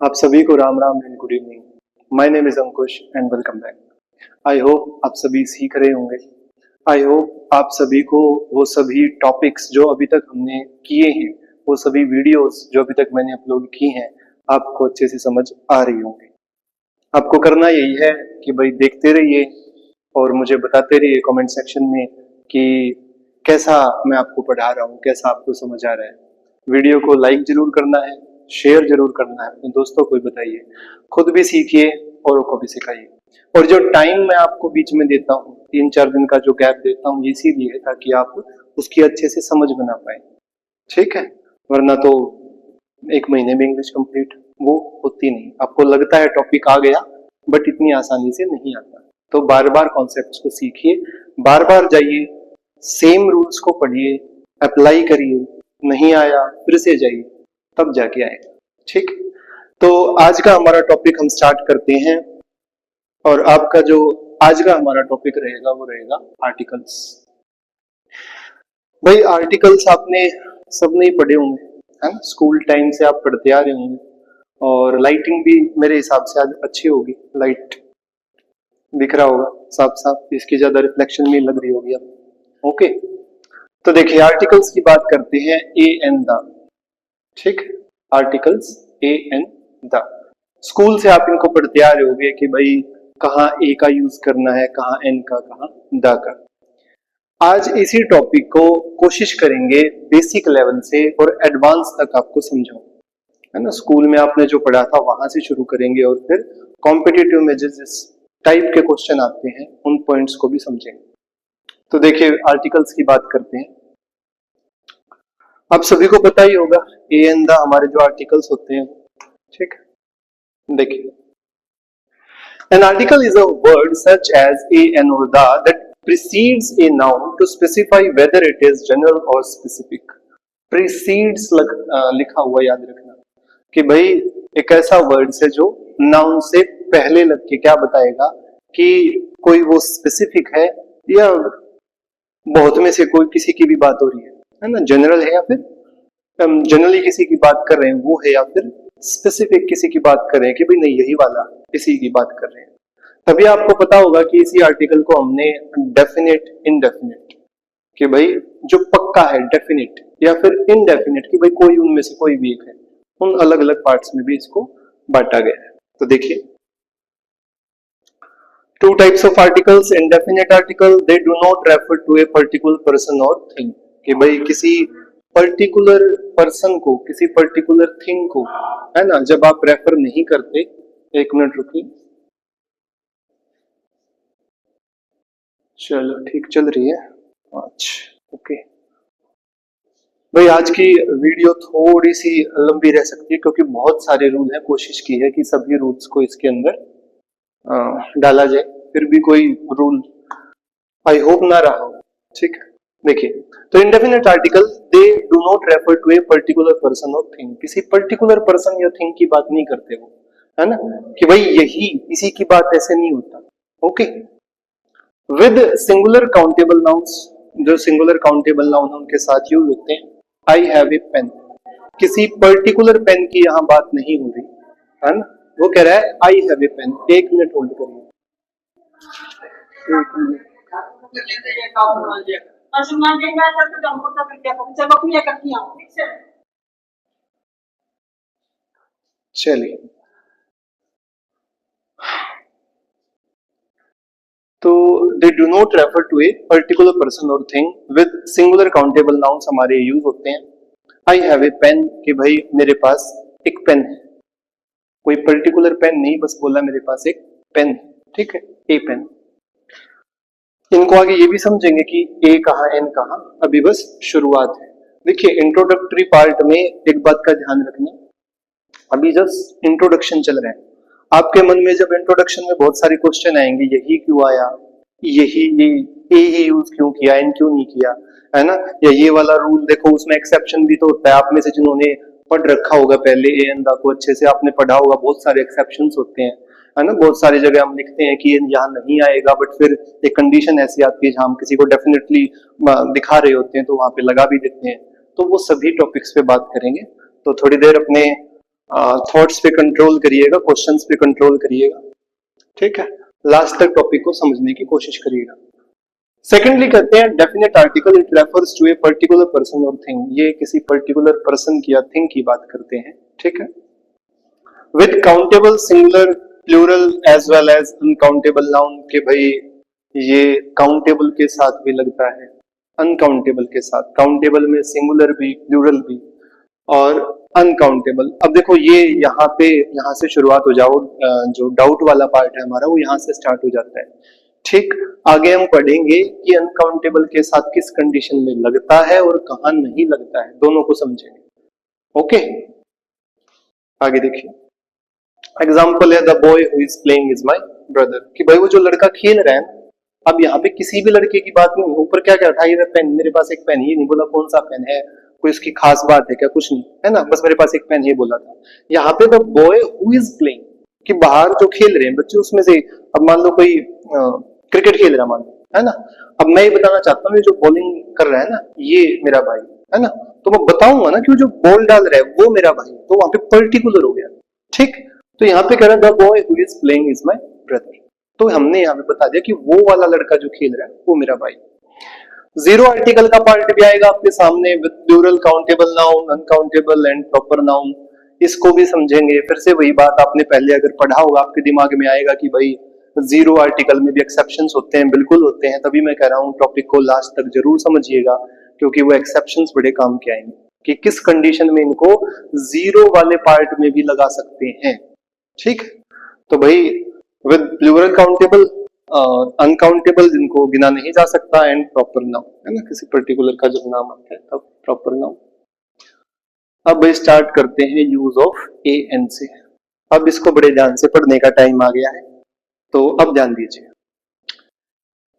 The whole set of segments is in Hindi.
आप सभी को Ram Ram and good evening. My name is Ankush and welcome back. I hope आप सभी सीख रहे होंगे। आई होप आप सभी को वो सभी टॉपिक्स जो अभी तक हमने किए हैं, वो सभी वीडियोस जो अभी तक मैंने अपलोड की हैं, आपको अच्छे से समझ आ रही होंगी। आपको करना यही है कि भाई देखते रहिए और मुझे बताते रहिए कमेंट सेक्शन में कि कैसा मैं आपको पढ़ा रहा हूँ, कैसा आपको समझ आ रहा है। वीडियो को लाइक जरूर करना है, शेयर जरूर करना है, अपने दोस्तों को भी बताइए, खुद भी सीखिए, औरों को भी सिखाइए। और जो टाइम मैं आपको बीच में देता हूँ, 3-4 दिन का जो गैप देता हूँ, इसीलिए है ताकि आप उसकी अच्छे से समझ बना पाए। ठीक है, वरना तो 1 महीने में इंग्लिश कंप्लीट वो होती नहीं। आपको लगता है टॉपिक आ गया, बट इतनी आसानी से नहीं आता। तो बार बार कॉन्सेप्ट्स को सीखिए, बार बार जाइए, सेम रूल्स को पढ़िए, अप्लाई करिए, नहीं आया फिर से जाइए, तब जाके आएगा। ठीक, तो आज का हमारा टॉपिक हम स्टार्ट करते हैं। और आपका जो आज का हमारा टॉपिक रहेगा वो रहेगा आर्टिकल्स। भाई आर्टिकल्स आपने सबने ही पढ़े होंगे, है ना? स्कूल टाइम से आप पढ़ते आ रहे होंगे। और लाइटिंग भी मेरे हिसाब से आज अच्छी होगी, लाइट दिख रहा होगा साफ साफ, इसकी ज्यादा रिफ्लेक्शन नहीं लग रही होगी अब। ओके, तो देखिए आर्टिकल्स की बात करते हैं, ए एंड द। ठीक, articles A and the. School से आप इनको पढ़ते आ रहे होंगे कि भाई कहाँ ए का यूज करना है, कहाँ एन का, कहाँ द का। आज इसी टॉपिक को कोशिश करेंगे बेसिक लेवल से और एडवांस तक आपको समझाऊं, है ना? स्कूल में आपने जो पढ़ा था वहां से शुरू करेंगे और फिर कॉम्पिटिटिव में जिस टाइप के क्वेश्चन आते हैं उन पॉइंट्स को भी समझेंगे। तो देखिए आर्टिकल्स की बात करते हैं। आप सभी को पता ही होगा ए एंड द हमारे जो आर्टिकल्स होते हैं। ठीक, देखिए an article is a word such as a and or the that precedes a noun to specify whether it is general or specific. precedes लिखा हुआ याद रखना कि भाई एक ऐसा वर्ड है जो नाउन से पहले लग के क्या बताएगा कि कोई वो स्पेसिफिक है या बहुत में से कोई किसी की भी बात हो रही है ना? जनरल है या फिर जनरली किसी की बात कर रहे हैं वो है, या फिर स्पेसिफिक किसी की बात कर रहे हैं कि भाई नहीं यही वाला इसी की बात कर रहे हैं। तभी आपको पता होगा कि इसी आर्टिकल को हमने डेफिनेट, इनडेफिनेट, कि भाई जो पक्का है डेफिनेट, या फिर इनडेफिनेट कि भाई कोई उनमें से कोई भी एक है, उन अलग अलग पार्ट्स में भी इसको बांटा गया है। तो देखिए two types of articles, indefinite article, they do not refer to a particular person or thing, कि भाई किसी पर्टिकुलर पर्सन को, किसी पर्टिकुलर थिंग को, है ना, जब आप रेफर नहीं करते। एक मिनट रुकिए, चलो ठीक चल रही है। अच्छा ओके भाई, आज की वीडियो थोड़ी सी लंबी रह सकती है क्योंकि बहुत सारे रूल हैं। कोशिश की है कि सभी रूल्स को इसके अंदर डाला जाए, फिर भी कोई रूल आई होप ना रहा हो। ठीक, देखिए तो indefinite article they do not refer to a particular person और थिंग, किसी पर्टिकुलर पर्सन या थिंग की बात नहीं करते वो, है ना, कि भाई यही इसी की बात, ऐसे नहीं होता। Okay, with singular countable nouns, जो सिंगुलर काउंटेबल नाउन उनके साथ यूज होते हैं। आई हैव ए पेन, किसी पर्टिकुलर पेन की यहाँ बात नहीं हो रही, है ना? वो कह रहा है आई हैव ए पेन। एक मिनट होल्ड करिए, एक मिनट। चलिए, तो they do not refer to a particular person और thing, with singular countable nouns हमारे यूज होते हैं। आई हैव ए पेन, कि भाई मेरे पास एक पेन है, कोई पर्टिकुलर पेन नहीं, बस बोला मेरे पास एक पेन है। ठीक है, ए पेन। इनको आगे ये भी समझेंगे कि ए कहाँ एन कहाँ, अभी बस शुरुआत है। देखिए इंट्रोडक्टरी पार्ट में एक बात का ध्यान रखना, अभी जस्ट इंट्रोडक्शन चल रहा है। आपके मन में जब इंट्रोडक्शन में बहुत सारे क्वेश्चन आएंगे, यही क्यों आया, यही ये ही यूज क्यों किया, एन क्यों नहीं किया, है ना, या ये वाला रूल देखो, उसमें एक्सेप्शन भी तो होता है। आप में से जिन्होंने पढ़ रखा होगा पहले ए एन दा को अच्छे से, आपने पढ़ा होगा बहुत सारे एक्सेप्शंस होते हैं, है ना? बहुत सारी जगह हम लिखते हैं कि ये यहाँ नहीं आएगा, बट फिर एक कंडीशन ऐसी आती है जहां हम किसी को डेफिनेटली दिखा रहे होते हैं तो वहां पे लगा भी देते हैं। तो वो सभी टॉपिक्स पे बात करेंगे। तो थोड़ी देर अपने थॉट्स पे कंट्रोल करिएगा, क्वेश्चंस पे कंट्रोल करिएगा, ठीक है। लास्ट तक टॉपिक को समझने की कोशिश करिएगा। सेकेंडली कहते हैं definite article, it refers to a particular person और थिंग। ये किसी पर्टिकुलर पर्सन की या थिंग की बात करते हैं, ठीक है। With countable singular plural as well as uncountable noun, के भाई ये काउंटेबल के साथ भी लगता है, अनकाउंटेबल के साथ, काउंटेबल में सिंगुलर भी प्लूरल भी और अनकाउंटेबल। अब देखो ये यहाँ से शुरुआत हो जाओ, जो डाउट वाला पार्ट है हमारा वो यहाँ से स्टार्ट हो जाता है, ठीक। आगे हम पढ़ेंगे कि अनकाउंटेबल के साथ किस कंडीशन में लगता है और कहाँ नहीं लगता है, दोनों को समझेंगे, ओके। आगे देखिए, एग्जाम्पल है the boy who is playing is my brother, कि भाई वो जो लड़का खेल रहा है, अब यहाँ पे किसी भी लड़के की बात नहीं, ऊपर क्या क्या उठाई, पेन, मेरे पास एक पेन, ये नहीं बोला कौन सा पेन है, कोई उसकी खास बात है क्या, कुछ नहीं है ना, बस मेरे पास एक पेन, ये बोला था। यहाँ पे the boy who is playing, कि बाहर जो खेल रहे हैं बच्चे, उसमें से अब मान लो कोई क्रिकेट खेल रहा मान लो, है ना, अब मैं ये बताना चाहता हूँ ये जो बॉलिंग कर रहा है ना ये मेरा भाई है ना, तो मैं बताऊंगा ना कि वो जो बॉल डाल रहा है वो मेरा भाई, तो वहां पे पर्टिकुलर हो गया, ठीक। तो यहाँ पे कह रहा है the boy who is playing is my brother, तो हमने यहाँ पे बता दिया कि वो वाला लड़का जो खेल रहा है वो मेरा भाई। जीरो आर्टिकल का पार्ट भी आएगा आपके सामने with plural, countable noun, uncountable and proper noun, इसको भी समझेंगे। फिर से वही बात, आपने पहले अगर पढ़ा होगा आपके दिमाग में आएगा कि भाई जीरो आर्टिकल में भी एक्सेप्शंस होते हैं, बिल्कुल होते हैं, तभी मैं कह रहा हूँ टॉपिक को लास्ट तक जरूर समझिएगा, क्योंकि वो एक्सेप्शंस बड़े काम के आएंगे कि किस कंडीशन में इनको जीरो वाले पार्ट में भी लगा सकते हैं, ठीक। तो भाई विद प्लूरल, काउंटेबल, अनकाउंटेबल जिनको गिना नहीं जा सकता, एंड प्रॉपर नाउन, है ना, किसी पर्टिकुलर का जब नाम आता है तब प्रॉपर नाउन। अब स्टार्ट करते हैं यूज ऑफ ए एन से। अब इसको बड़े ध्यान से पढ़ने का टाइम आ गया है, तो अब ध्यान दीजिए।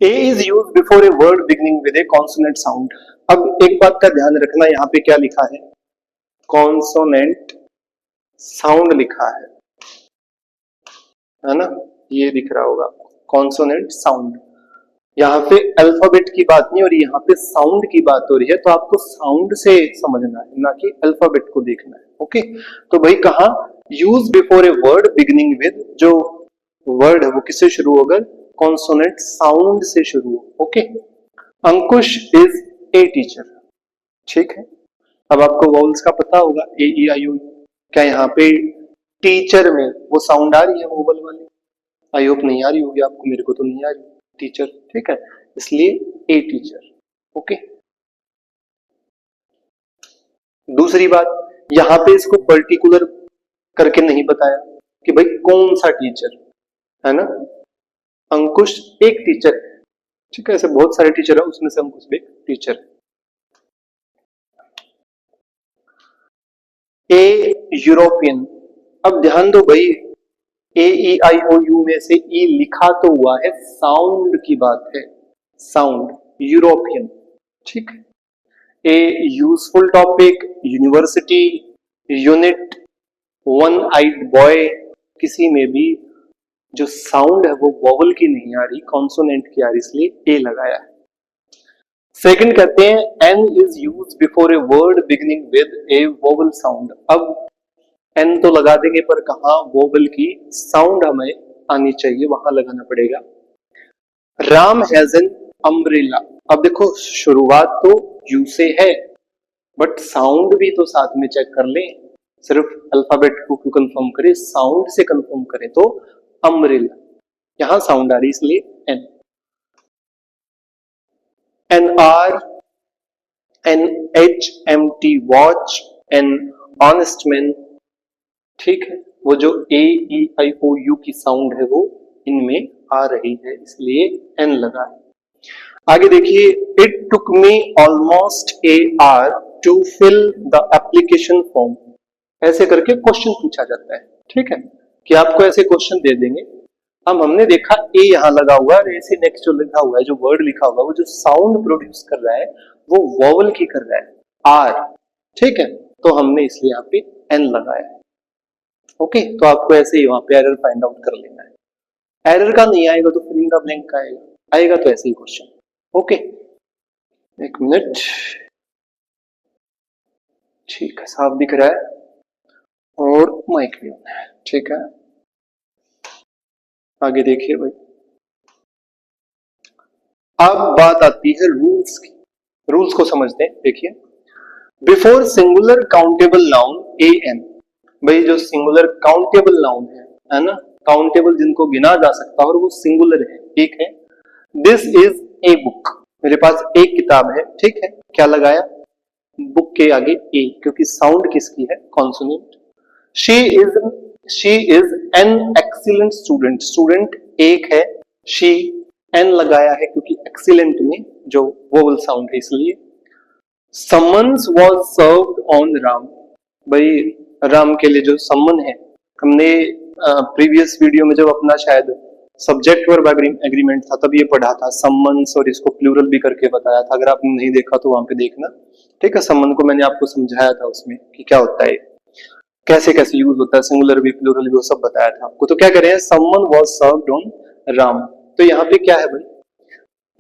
A is use before a word beginning with a consonant sound. अब एक बात का ध्यान रखना, यहाँ पे क्या लिखा है, कॉन्सोनेंट साउंड लिखा है ना, ये दिख रहा होगा कॉन्सोनेंट साउंड। यहाँ पे अल्फाबेट की बात नहीं हो रही, यहाँ पे साउंड की बात हो रही है, तो आपको साउंड से समझना है ना कि अल्फाबेट को देखना है, ओके। तो भाई कहा use before a word beginning with, जो वर्ड है वो किससे शुरू होगा, कॉन्सोनेंट साउंड से शुरू हो, okay. Ankush is a teacher, ठीक है। अब आपको वॉवल्स का पता होगा, ए ई आई ओ, क्या यहाँ पे टीचर में वो साउंड आ रही है वोवल वाली, आई होप नहीं आ रही होगी आपको, मेरे को तो नहीं आ रही, टीचर, ठीक है, इसलिए ए टीचर, ओके। दूसरी बात, यहां पे इसको पर्टिकुलर करके नहीं बताया कि भाई कौन सा टीचर, है ना, अंकुश एक टीचर है, ठीक है, ऐसे बहुत सारे टीचर है, उसमें से अंकुश भी एक टीचर है। ए यूरोपियन, अब ध्यान दो भाई, ए ई आई ओ यू में से ई लिखा तो हुआ है, साउंड की बात है, साउंड, यूरोपियन, ठीक। A useful topic, university, unit, one eyed boy, किसी में भी जो साउंड है वो वोवल की नहीं आ रही, कॉन्सोनेंट की आ रही, इसलिए ए लगाया है। सेकंड कहते हैं an is use before a word beginning with a vowel sound. अब एन तो लगा देंगे, पर कहा वोवल की साउंड हमें आनी चाहिए, वहां लगाना पड़ेगा। राम हैज एन अम्ब्रेला, अब देखो शुरुआत तो यू से है, बट साउंड भी तो साथ में चेक कर लें, सिर्फ अल्फाबेट को क्यों कंफर्म करें, साउंड से कंफर्म करें, तो अम्ब्रेला, यहां साउंड आ रही इसलिए an. An R, an H M T watch, an honest man, ठीक है, वो जो ए ई आई ओ यू की साउंड है वो इनमें आ रही है, इसलिए एन लगा है। आगे देखिए, it took me almost a hour to fill the application form, ऐसे करके क्वेश्चन पूछा जाता है, ठीक है, कि आपको ऐसे क्वेश्चन दे देंगे। अब हमने देखा ए यहाँ लगा हुआ है, ऐसे नेक्स्ट जो लिखा हुआ है, जो वर्ड लिखा हुआ है, वो जो साउंड प्रोड्यूस कर रहा है वो वोवल की कर रहा है, आर, ठीक है, तो हमने इसलिए यहाँ पे एन लगाया है, ओके। तो आपको ऐसे ही वहां पे एरर फाइंड आउट कर लेना है, एरर का नहीं आएगा तो फिलिंग द ब्लैंक का आएगा, आएगा तो ऐसे ही क्वेश्चन, ओके। एक मिनट, ठीक है, साफ दिख रहा है, और माइक भी ऑन है, ठीक है। आगे देखिए भाई, अब बात आती है रूल्स की। रूल्स को समझते हैं। देखिए, before singular countable noun A N, भाई जो सिंगुलर काउंटेबल नाउन है ना, काउंटेबल जिनको गिना जा सकता है और वो सिंगुलर है, ठीक है। दिस इज ए बुक, मेरे पास एक किताब है, ठीक है। क्या लगाया? बुक के आगे ए, क्योंकि साउंड किसकी है? Consonant. She is she is an excellent student, student एक है, शी एन लगाया है क्योंकि एक्सीलेंट में जो वोवल साउंड है इसलिए। Summons was served on Ram, भाई राम के लिए जो सम्मन है, हमने प्रीवियस वीडियो में जब अपना शायद सब्जेक्ट वर्ब एग्रीमेंट था तब ये पढ़ा था सम्मन्स, और इसको प्लूरल भी करके बताया था। अगर आपने नहीं देखा तो वहां पे देखना, ठीक है। सम्मन को मैंने आपको समझाया था उसमें कि क्या होता है, कैसे कैसे यूज होता है, सिंगुलर भी प्लूरल भी, वो सब बताया था आपको। तो क्या करें, someone was served on Ram, तो यहाँ पे क्या है भाई,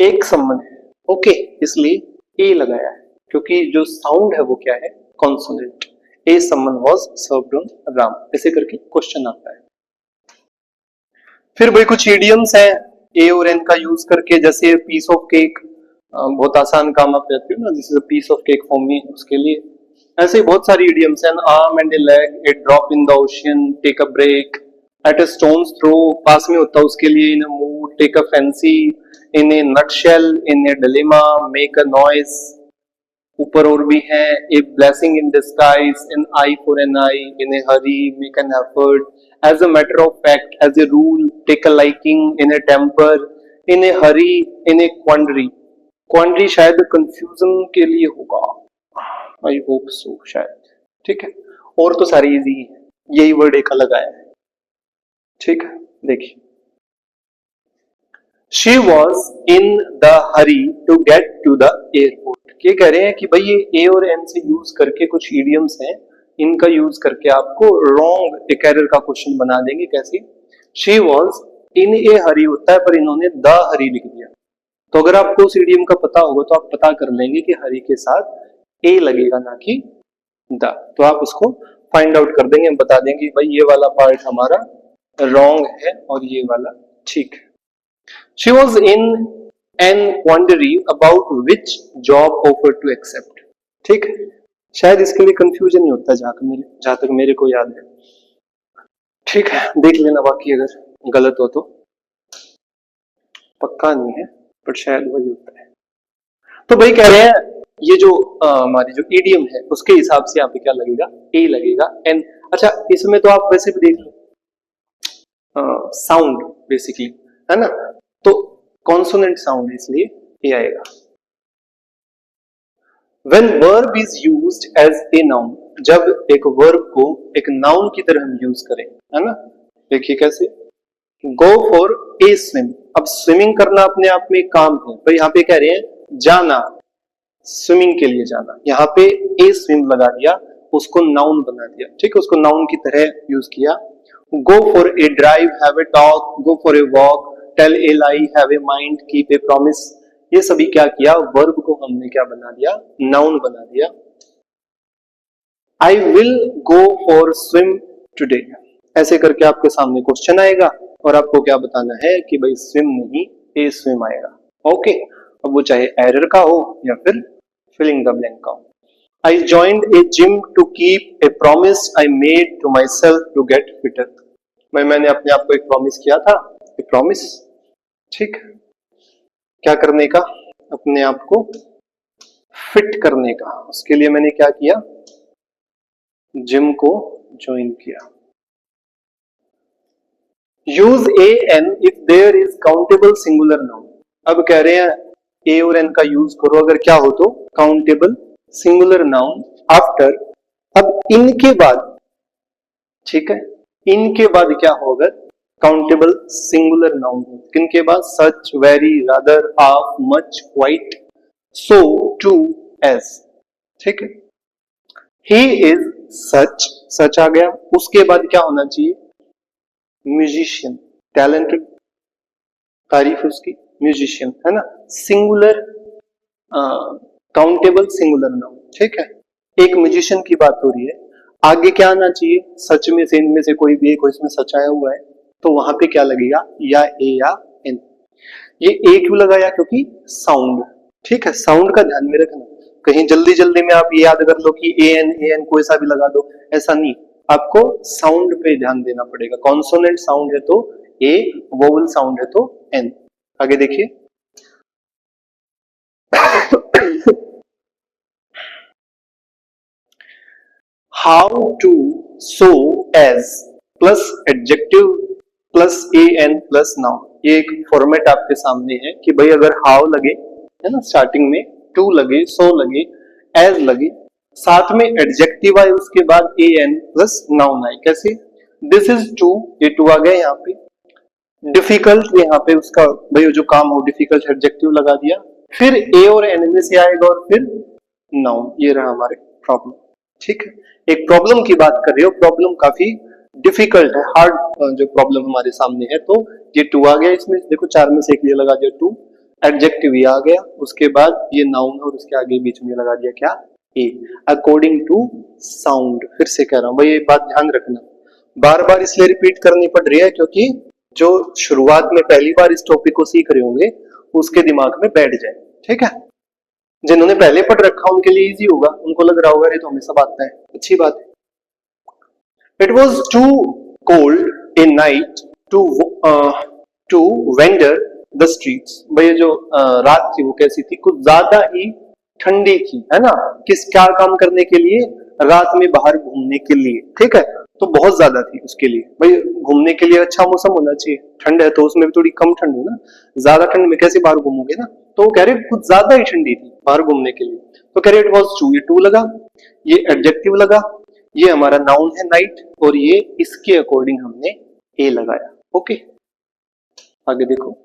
एक सम्मन है, ओके, इसलिए ए लगाया है क्योंकि जो साउंड है वो क्या है? Consonant. A someone was served on Ram, ऐसे करके क्वेश्चन आता है। फिर भाई कुछ इडियम्स हैं ए और एन का यूज करके, जैसे पीस ऑफ केक, बहुत आसान काम आप कहते हो ना, this is a piece of cake for me, उसके लिए ऐसे ही बहुत सारी इडियम्स हैं। Arm and a leg, a drop in the ocean, take a break, at a stone's throw, पास में होता है उसके लिए, in a mood, take a fancy, in a nutshell, in a dilemma, make a noise, ऊपर और भी है, a blessing in disguise, an eye for an I, in a hurry, make an effort, as a matter of fact, as a rule, take a liking, in a temper, in a hurry, in a quandary. Quandary शायद कंफ्यूजन के लिए होगा, आई होप सो शायद, ठीक है। और तो सारी इजी है, यही वर्ड एक अलग आया है, ठीक है। देखिए, she was in the hurry to get to the airport. ये कह रहे हैं कि भाई ये ए और एन से यूज करके कुछ इडियम्स हैं, इनका यूज करके आपको रॉन्ग एक एरर का क्वेश्चन बना देंगे। कैसे? शी वॉज इन ए हरी होता है पर इन्होंने द हरी लिख दिया, तो अगर आपको उस इडियम का पता होगा तो आप पता कर लेंगे कि हरी के साथ ए लगेगा ना कि द, तो आप उसको फाइंड आउट कर देंगे, हम बता देंगे भाई ये वाला पार्ट हमारा रॉन्ग है और ये वाला ठीक है। She was in an quandary about which job offer to accept, ठीक है। शायद इसके लिए कंफ्यूजन ही होता है जहां तक मेरे को याद है, ठीक है। देख लेना बाकी अगर गलत हो तो, पक्का नहीं है पर शायद वही होता है। तो भाई कह रहे हैं ये जो हमारी जो ईडीएम है उसके हिसाब से यहाँ पे क्या लगेगा? ए लगेगा, एन। अच्छा, इसमें तो आप वैसे भी देख लो साउंड बेसिकली, है ना, तो कॉन्सोनेंट साउंड इसलिए ए आएगा। When verb is used as a noun, जब एक वर्ब को एक नाउन की तरह हम यूज करें, है ना, देखिए कैसे, गो फॉर ए स्विम। अब स्विमिंग करना अपने आप में एक काम है, तो यहाँ पे कह रहे हैं जाना, स्विमिंग के लिए जाना, यहाँ पे ए स्विम लगा दिया, उसको नाउन बना दिया, ठीक है, उसको नाउन की तरह यूज किया। Go for a drive, have a talk, go for a walk, tell a lie, have a mind, keep a promise, ये सभी क्या किया? वर्ब को हमने क्या बना दिया? नाउन बना दिया। I will go for swim today, ऐसे करके आपके सामने क्वेश्चन आएगा और आपको क्या बताना है कि भाई स्विम नहीं ए स्विम आएगा, ओके। अब वो चाहे एरर का हो या फिर फिलिंग द ब्लैंक का हो। I joined a gym to keep a promise I made to myself to get fitter. मैंने अपने आप को एक प्रॉमिस किया था, एक प्रॉमिस, ठीक, क्या करने का? अपने आप को फिट करने का। उसके लिए मैंने क्या किया? जिम को ज्वाइन किया। Use a an if there is countable singular noun. अब कह रहे हैं ए और एन का यूज करो अगर क्या हो तो काउंटेबल सिंगुलर नाउन आफ्टर, अब इनके बाद, ठीक है, इनके बाद क्या होगा? Countable singular noun. किनके बाद? Such, very, rather, half, much, quite, so, too, as, ठीक है। ही इज सच, सच आ गया, उसके बाद क्या होना चाहिए? म्यूजिशियन, टैलेंटेड, तारीफ उसकी, म्यूजिशियन, है ना, सिंगुलर काउंटेबल सिंगुलर नाउन, ठीक है। एक म्यूजिशियन की बात हो रही है, आगे क्या आना चाहिए, सच में से इनमें से कोई भी एक इसमें सच आया हुआ है तो वहां पे क्या लगेगा, या ए या एन। ये ए क्यों लगाया, क्योंकि साउंड, ठीक है, साउंड का ध्यान में रखना। कहीं जल्दी जल्दी में आप ये याद कर लो कि ए एन कोई सा भी लगा दो, ऐसा नहीं, आपको साउंड पे ध्यान देना पड़ेगा। कॉन्सोनेंट साउंड है तो ए, वोवल साउंड है तो एन। आगे देखिए how to so as plus adjective plus a an plus noun. ये एक फॉर्मेट आपके सामने है कि भाई अगर हाउ लगे, है ना, स्टार्टिंग में टू लगे, सो लगे, एज लगे, साथ में एडजेक्टिव आए, उसके बाद ए एन प्लस नाउन आए। कैसे, दिस इज टू, ये टू आ गया यहाँ पे, डिफिकल्ट यहाँ पे उसका भाई जो काम हो डिफिकल्ट एडजेक्टिव लगा दिया, फिर ए और एन में से आएगा और फिर नाउन। ये रहा हमारे प्रॉब्लम, ठीक है। एक प्रॉब्लम की बात कर रहे हो, प्रॉब्लम काफी डिफिकल्ट है, हार्ड जो प्रॉब्लम हमारे सामने है। तो ये टू आ गया इसमें, देखो चार में से एक ये लगा दिया टू, एडजेक्टिव ये आ गया, उसके बाद ये नाउन और उसके आगे बीच में लगा दिया क्या, ए, अकॉर्डिंग टू साउंड। फिर से कह रहा हूं भाई ये बात ध्यान रखना, बार बार इसलिए रिपीट करनी पड़ रही है क्योंकि जो शुरुआत में पहली बार इस टॉपिक को सीख रहे होंगे उसके दिमाग में बैठ जाए, ठीक है। जिन्होंने पहले पढ़ रखा उनके लिए इजी होगा, उनको लग रहा होगा ये तो हमें सब आता है, अच्छी बात है। It was too cold a night to to wander the streets। भाई जो रात थी वो कैसी थी, कुछ ज्यादा ही ठंडी थी, है ना। किस क्या काम करने के लिए, रात में बाहर घूमने के लिए, ठीक है। तो बहुत ज्यादा थी उसके लिए, भाई घूमने के लिए अच्छा मौसम होना चाहिए, ठंड है तो उसमें भी थोड़ी कम ठंड हो ना, ज्यादा ठंड में कैसे बाहर घूमोगे ना। तो वो कह रहे कुछ ज्यादा ही ठंडी थी बाहर घूमने के लिए, तो कह रहे इट वॉज टू, ये टू लगा, ये एडजेक्टिव लगा, ये हमारा नाउन है नाइट, और ये इसके अकॉर्डिंग हमने ए लगाया। ओके, आगे देखो।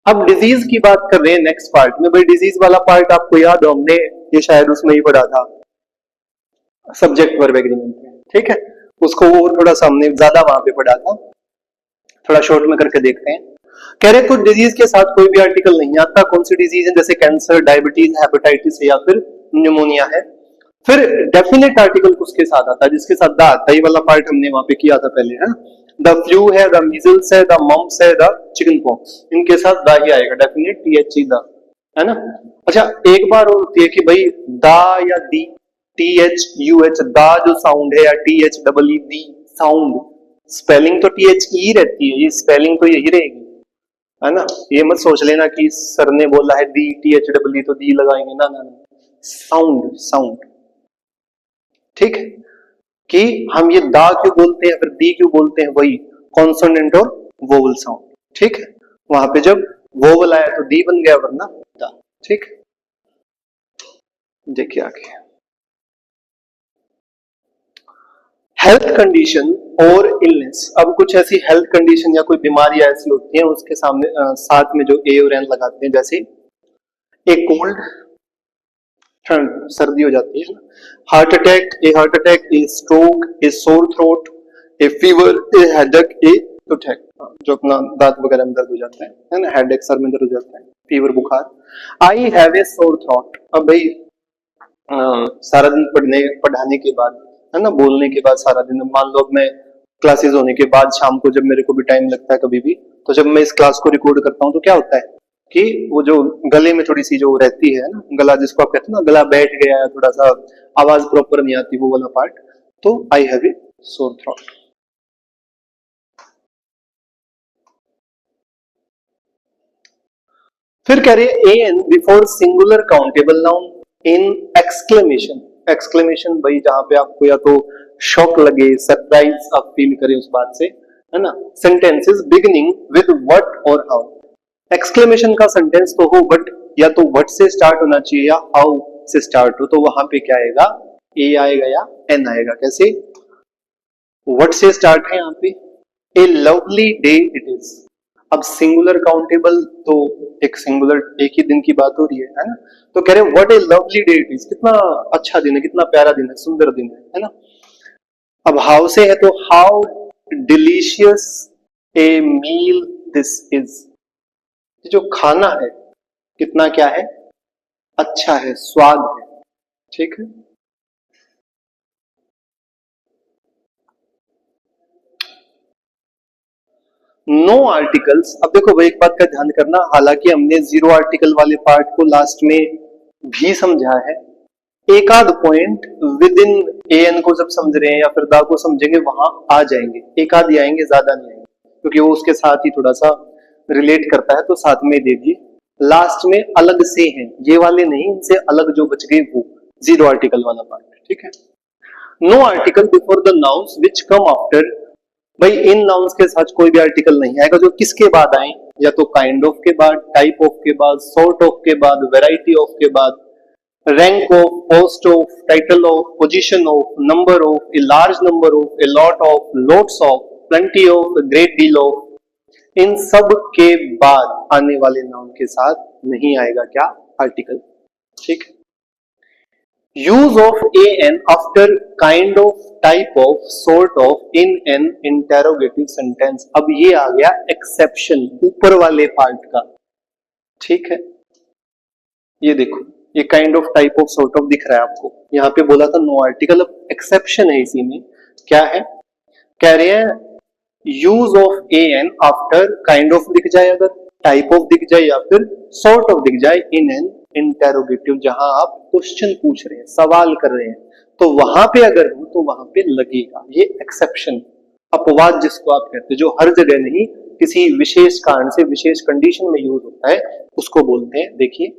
अब डिजीज की बात कर रहे हैं नेक्स्ट पार्ट में। भाई डिजीज वाला पार्ट आपको याद हो, हमने ये शायद उसमें ही पढ़ा था, सब्जेक्ट वर्ब एग्रीमेंट में, ठीक है। उसको और थोड़ा सा हमने ज्यादा वहां पे पढ़ा था, थोड़ा शॉर्ट में करके देखते हैं। कह रहे कुछ डिजीज के साथ कोई भी आर्टिकल नहीं आता, कौन सी डिजीज है, जैसे कैंसर, डायबिटीज, हेपेटाइटिस है या फिर न्यूमोनिया है। फिर डेफिनेट आर्टिकल उसके साथ आता है, जिसके साथ द आता है, ये वाला पार्ट हमने वहां पे किया था पहले, है। द फ्लू है, द मीजल्स है, द मम्स है, द चिकन पॉक्स, इनके साथ द ही आएगा, डेफिनेट टी द, है ना। अच्छा एक बार और होती है कि भाई द या दी, टी एच यू एच, दा जो साउंड है, या टी एच डबल ई दी साउंड, स्पेलिंग तो टी एच ई रहती है, ये स्पेलिंग तो यही रहेगी, है ना। ये मत सोच लेना कि सर ने बोला है दी टी एच डबल ई तो दी लगाएंगे, ना ना ना, साउंड साउंड, ठीक है। कि हम ये दा क्यों बोलते हैं फिर दी क्यों बोलते हैं, वही कॉन्सोनेंट और वोवल साउंड, ठीक है। वहां पे जब वोवल आया तो दी बन गया, वरना दा, ठीक। देखिए आगे, हेल्थ कंडीशन और इलनेस। अब कुछ ऐसी हेल्थ कंडीशन या कोई बीमारियां ऐसी होती हैं उसके सामने साथ में जो ए और एन लगाते हैं, जैसे ए कोल्ड, ठंड सर्दी हो जाती है, हार्ट अटैक, ए स्ट्रोक, ए सोर थ्रोट, ए फीवर, ए हेडेक, ए टूथेक, जो अपना दांत वगैरह में दर्द हो जाता है ना, हेडेक सर में दर्द हो जाता है, फीवर बुखार। आई हैव ए सोर थ्रोट। अब भाई सारा दिन पढ़ाने के बाद, है ना, बोलने के बाद सारा दिन, मान लो मैं क्लासेस होने के बाद शाम को जब मेरे को भी टाइम लगता है कभी भी, तो जब मैं इस क्लास को रिकॉर्ड करता हूँ तो क्या होता है कि वो जो गले में थोड़ी सी जो रहती है ना, गला जिसको आप कहते हैं ना, गला बैठ गया है थोड़ा सा, आवाज प्रॉपर नहीं आती, वो वाला पार्ट, तो आई हैव ए सोर थ्रोट। फिर कह रहे a an before singular countable noun in exclamation. Exclamation भाई जहां पे आपको या तो शॉक लगे, सरप्राइज आप फील करें उस बात से, है ना। सेंटेंसेस बिगिनिंग विद व्हाट और हाउ। एक्सक्लेमेशन का सेंटेंस तो हो, बट या तो व्हाट से स्टार्ट होना चाहिए या हाउ से स्टार्ट हो, तो वहां पे क्या आएगा, ए आएगा या एन आएगा। कैसे, व्हाट से स्टार्ट है यहाँ पे, ए लवली डे इट इज। अब सिंगुलर काउंटेबल तो एक सिंगुलर एक ही दिन की बात हो रही है ना। तो कह रहे what A lovely day it is, कितना अच्छा दिन है, कितना प्यारा दिन है, सुंदर दिन है ना। अब हाउ से है तो how delicious a meal this is. जो खाना है कितना क्या है, अच्छा है, स्वाद है, ठीक है। No articles. अब देखो भाई एक बात का ध्यान करना, हालांकि हमने जीरो आर्टिकल वाले पार्ट को लास्ट में भी समझा है, एक आध पॉइंट विद इन एन को जब समझ रहे हैं या फिर दा को समझेंगे वहां आ जाएंगे, एक आध ही आएंगे, ज्यादा नहीं आएंगे, क्योंकि वो उसके साथ ही थोड़ा सा रिलेट करता है, तो साथ में दे दिए। लास्ट में अलग से हैं, ये वाले नहीं, इनसे अलग जो बच गए वो जीरो आर्टिकल वाला पार्ट, ठीक है। No article before the nouns which come after. भाई इन नाउन्स के साथ कोई भी आर्टिकल नहीं आएगा जो किसके बाद आए, या तो काइंड ऑफ के बाद, टाइप ऑफ के बाद, सॉर्ट ऑफ के बाद, वेराइटी ऑफ के बाद, rank of, post of, title of, position of, number of, a large number of, a lot of, lots of, plenty of, a great deal of, इन सब के बाद आने वाले नाउन के साथ नहीं आएगा क्या, आर्टिकल, ठीक है। Use of a an after kind of, type of, sort of in an interrogative sentence. अब ये आ गया एक्सेप्शन ऊपर वाले पार्ट का, ठीक है। ये देखो ये kind of, type of, sort of दिख रहा है आपको, यहाँ पे बोला था नो आर्टिकल, अब एक्सेप्शन है इसी में, क्या है, कह रहे हैं use of a an after kind of दिख जाए, अगर टाइप ऑफ दिख जाए या फिर सॉर्ट ऑफ दिख जाए, इन एन इंटेरोगेटिव, जहां आप क्वेश्चन पूछ रहे हैं, सवाल कर रहे हैं, तो वहां पे अगर हो तो वहां पे लगेगा, ये एक्सेप्शन, अपवाद जिसको आप कहते हैं, जो हर जगह नहीं किसी विशेष कारण से विशेष कंडीशन में यूज होता है, उसको बोलते हैं। देखिए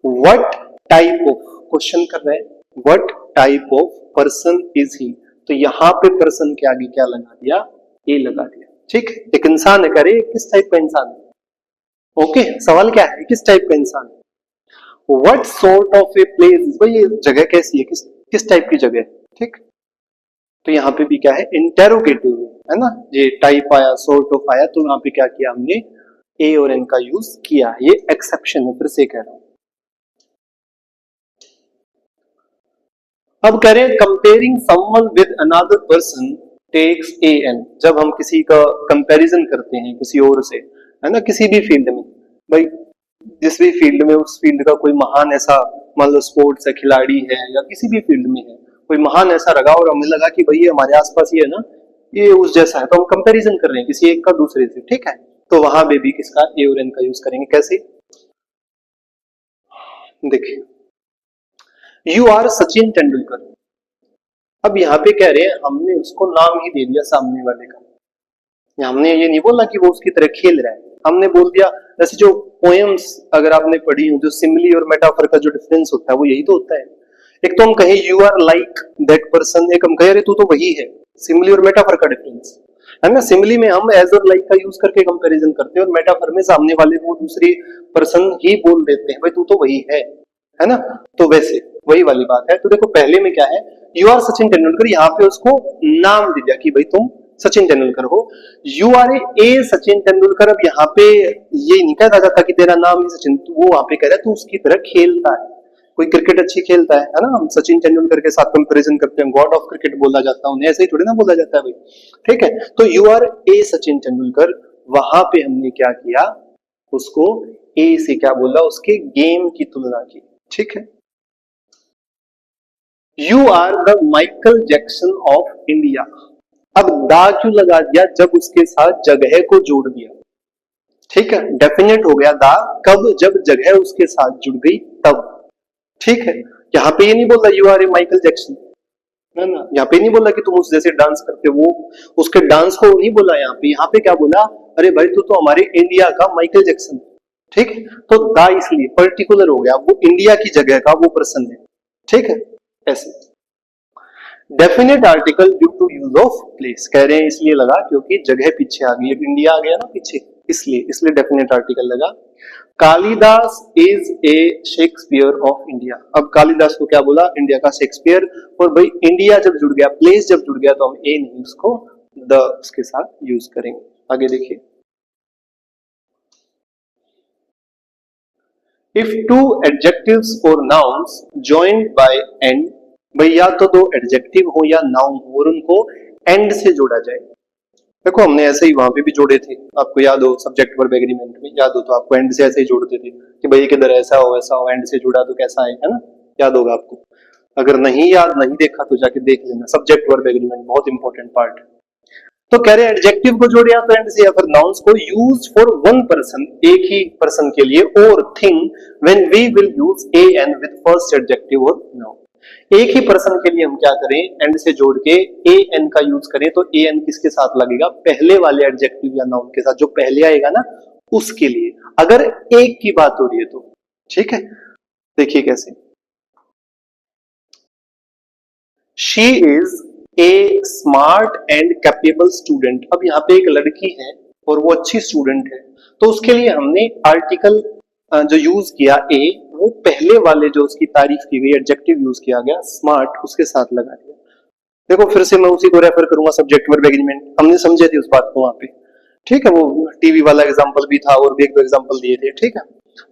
व्हाट टाइप ऑफ, क्वेश्चन कर रहे हैं, what type of person is he, तो यहां पे पर्सन के आगे क्या लगा दिया, ए लगा दिया, ठीक। एक इंसान है, करे किस टाइप का इंसान है, ओके, सवाल क्या है, किस टाइप का इंसान है। What sort of a place, भाई ये जगह कैसी है, किस टाइप की जगह है, ठीक। तो यहाँ पे भी क्या है, इंटेरोगेटिव है ना, ये टाइप आया, सॉर्ट ऑफ आया, तो यहाँ पे क्या किया हमने, ए और एन का यूज किया, ये एक्सेप्शन है, फिर से कह रहा हूं। अब करें comparing someone with another person takes a an, जब हम किसी का कंपैरिजन करते हैं किसी और से, है ना, किसी भी फील्ड में, भाई जिस भी फील्ड में, उस फील्ड का कोई महान ऐसा, मान लो स्पोर्ट्स है, खिलाड़ी है, या किसी भी फील्ड में है कोई महान ऐसा लगा, और हमें लगा कि भाई ये हमारे आसपास ही है ना, ये उस जैसा है, तो हम कंपैरिजन कर रहे हैं किसी एक का दूसरे से, ठीक है, तो वहां पे भी किसका, ए और एन का यूज करेंगे, कैसे, देखिए यू आर सचिन तेंदुलकर। अब यहाँ पे कह रहे हैं हमने उसको नाम ही दे दिया सामने वाले का, हमने ये नहीं बोला कि वो उसकी तरह खेल रहा है, हमने बोल दिया, जैसे जो पोएम्स अगर आपने पढ़ी हो, जो सिमिली और मेटाफर का जो डिफरेंस होता है वो यही तो होता है। एक तो हम कहें you are like that person, एक हम कह रहे तू तो वही है, सिमिली और मेटाफर का डिफरेंस है ना। सिमिली में हम एज और लाइक का यूज करके कंपैरिजन करते हैं, और मेटाफर में सामने वाले को दूसरी पर्सन ही बोल देते हैं, भाई तू तो वही है ना। तो वैसे वही वाली बात है। तो देखो पहले में क्या है, यू आर सचिन तेंदुलकर, यहाँ पे उसको नाम दे दिया कि भाई तुम सचिन तेंदुलकर हो, यू आर ए सचिन तेंदुलकर। अब यहाँ पे ये नहीं कहा जाता कि तेरा नाम ही सचिन, तो वो वहां पे कह रहा है तू उसकी तरह खेलता है, कोई क्रिकेट अच्छी खेलता है ना, हम सचिन तेंदुलकर के साथ कंपैरिजन करते हैं, गॉड ऑफ क्रिकेट बोला जाता है उन्हें, ऐसे ही थोड़ी ना बोला जाता है भाई, ठीक है। तो यू आर ए सचिन तेंदुलकर, वहां पे हमने क्या किया, उसको ए से क्या बोला, उसके गेम की तुलना की, ठीक है। You are the Michael Jackson of India. अब दा क्यों लगा दिया, जब उसके साथ जगह को जोड़ दिया, ठीक है, डेफिनेट हो गया दा, कब, जब जगह उसके साथ जुड़ गई तब, ठीक है। यहाँ पे ये नहीं बोला you are a Michael Jackson, ना, यहाँ पे नहीं बोला कि तुम उस जैसे डांस करते हो, उसके डांस को नहीं बोला यहाँ पे क्या बोला, अरे भाई तू तो हमारे इंडिया का माइकल जैक्सन, ठीक है। तो दा इसलिए पर्टिकुलर हो गया, वो इंडिया की जगह का वो पर्सन है, ठीक है। ऐसे definite article due to use of place, कह रहे हैं इसलिए लगा क्योंकि जगह पीछे आ गई, इंडिया आ गया ना पीछे, इसलिए डेफिनेट आर्टिकल लगा। Kalidas is a Shakespeare of India. अब कालिदास को क्या बोला, इंडिया का शेक्सपियर, और भाई इंडिया जब जुड़ गया, प्लेस जब जुड़ गया, तो हम ए नहीं उसको द उसके साथ यूज करेंगे। आगे देखिए, इफ टू एडजेक्टिव्स और नाउन्स जॉइंड बाय एंड, भाई या तो दो एडजेक्टिव हो या नाउन हो और उनको एंड से जोड़ा जाए। देखो हमने ऐसे ही वहां पे भी जोड़े थे, आपको याद हो सब्जेक्ट वर्ब एग्रीमेंट में, याद हो तो आपको एंड से ऐसे ही जोड़ते थे कि भाई किधर ऐसा हो वैसा हो, एंड से जुड़ा तो कैसा है ना, याद होगा आपको। अगर नहीं याद, नहीं देखा तो जाके देख लेना, सब्जेक्ट वर्ब एग्रीमेंट बहुत इंपॉर्टेंट पार्ट है। तो कह रहे हैं एडजेक्टिव को जोड़े आप एंड से, या फिर नाउन्स को यूज फॉर वन पर्सन, एक ही पर्सन के लिए, और thing when we will use a an with first adjective और नाउन। एक ही पर्सन के लिए हम क्या करें, एंड से जोड़ के ए एन का यूज करें, तो ए एन किसके साथ लगेगा, पहले वाले एडजेक्टिव या नाउन के साथ, जो पहले आएगा ना उसके लिए, अगर एक की बात हो रही है तो। ठीक है, देखिए कैसे, she is a smart and capable student. अब यहाँ पे एक लड़की है और वो अच्छी स्टूडेंट है, तो उसके लिए हमने आर्टिकल जो यूज किया ए, वो पहले वाले जो उसकी तारीफ की गई एडजेक्टिव यूज किया गया स्मार्ट, उसके साथ लगा दिया। देखो फिर से मैं उसी को रेफर करूंगा, सब्जेक्ट वर्ब एग्रीमेंट, हमने समझे थे उस बात को वहां पे। ठीक है, वो टीवी वाला एग्जांपल भी था और भी एक दो एग्जांपल दिए थे। ठीक है,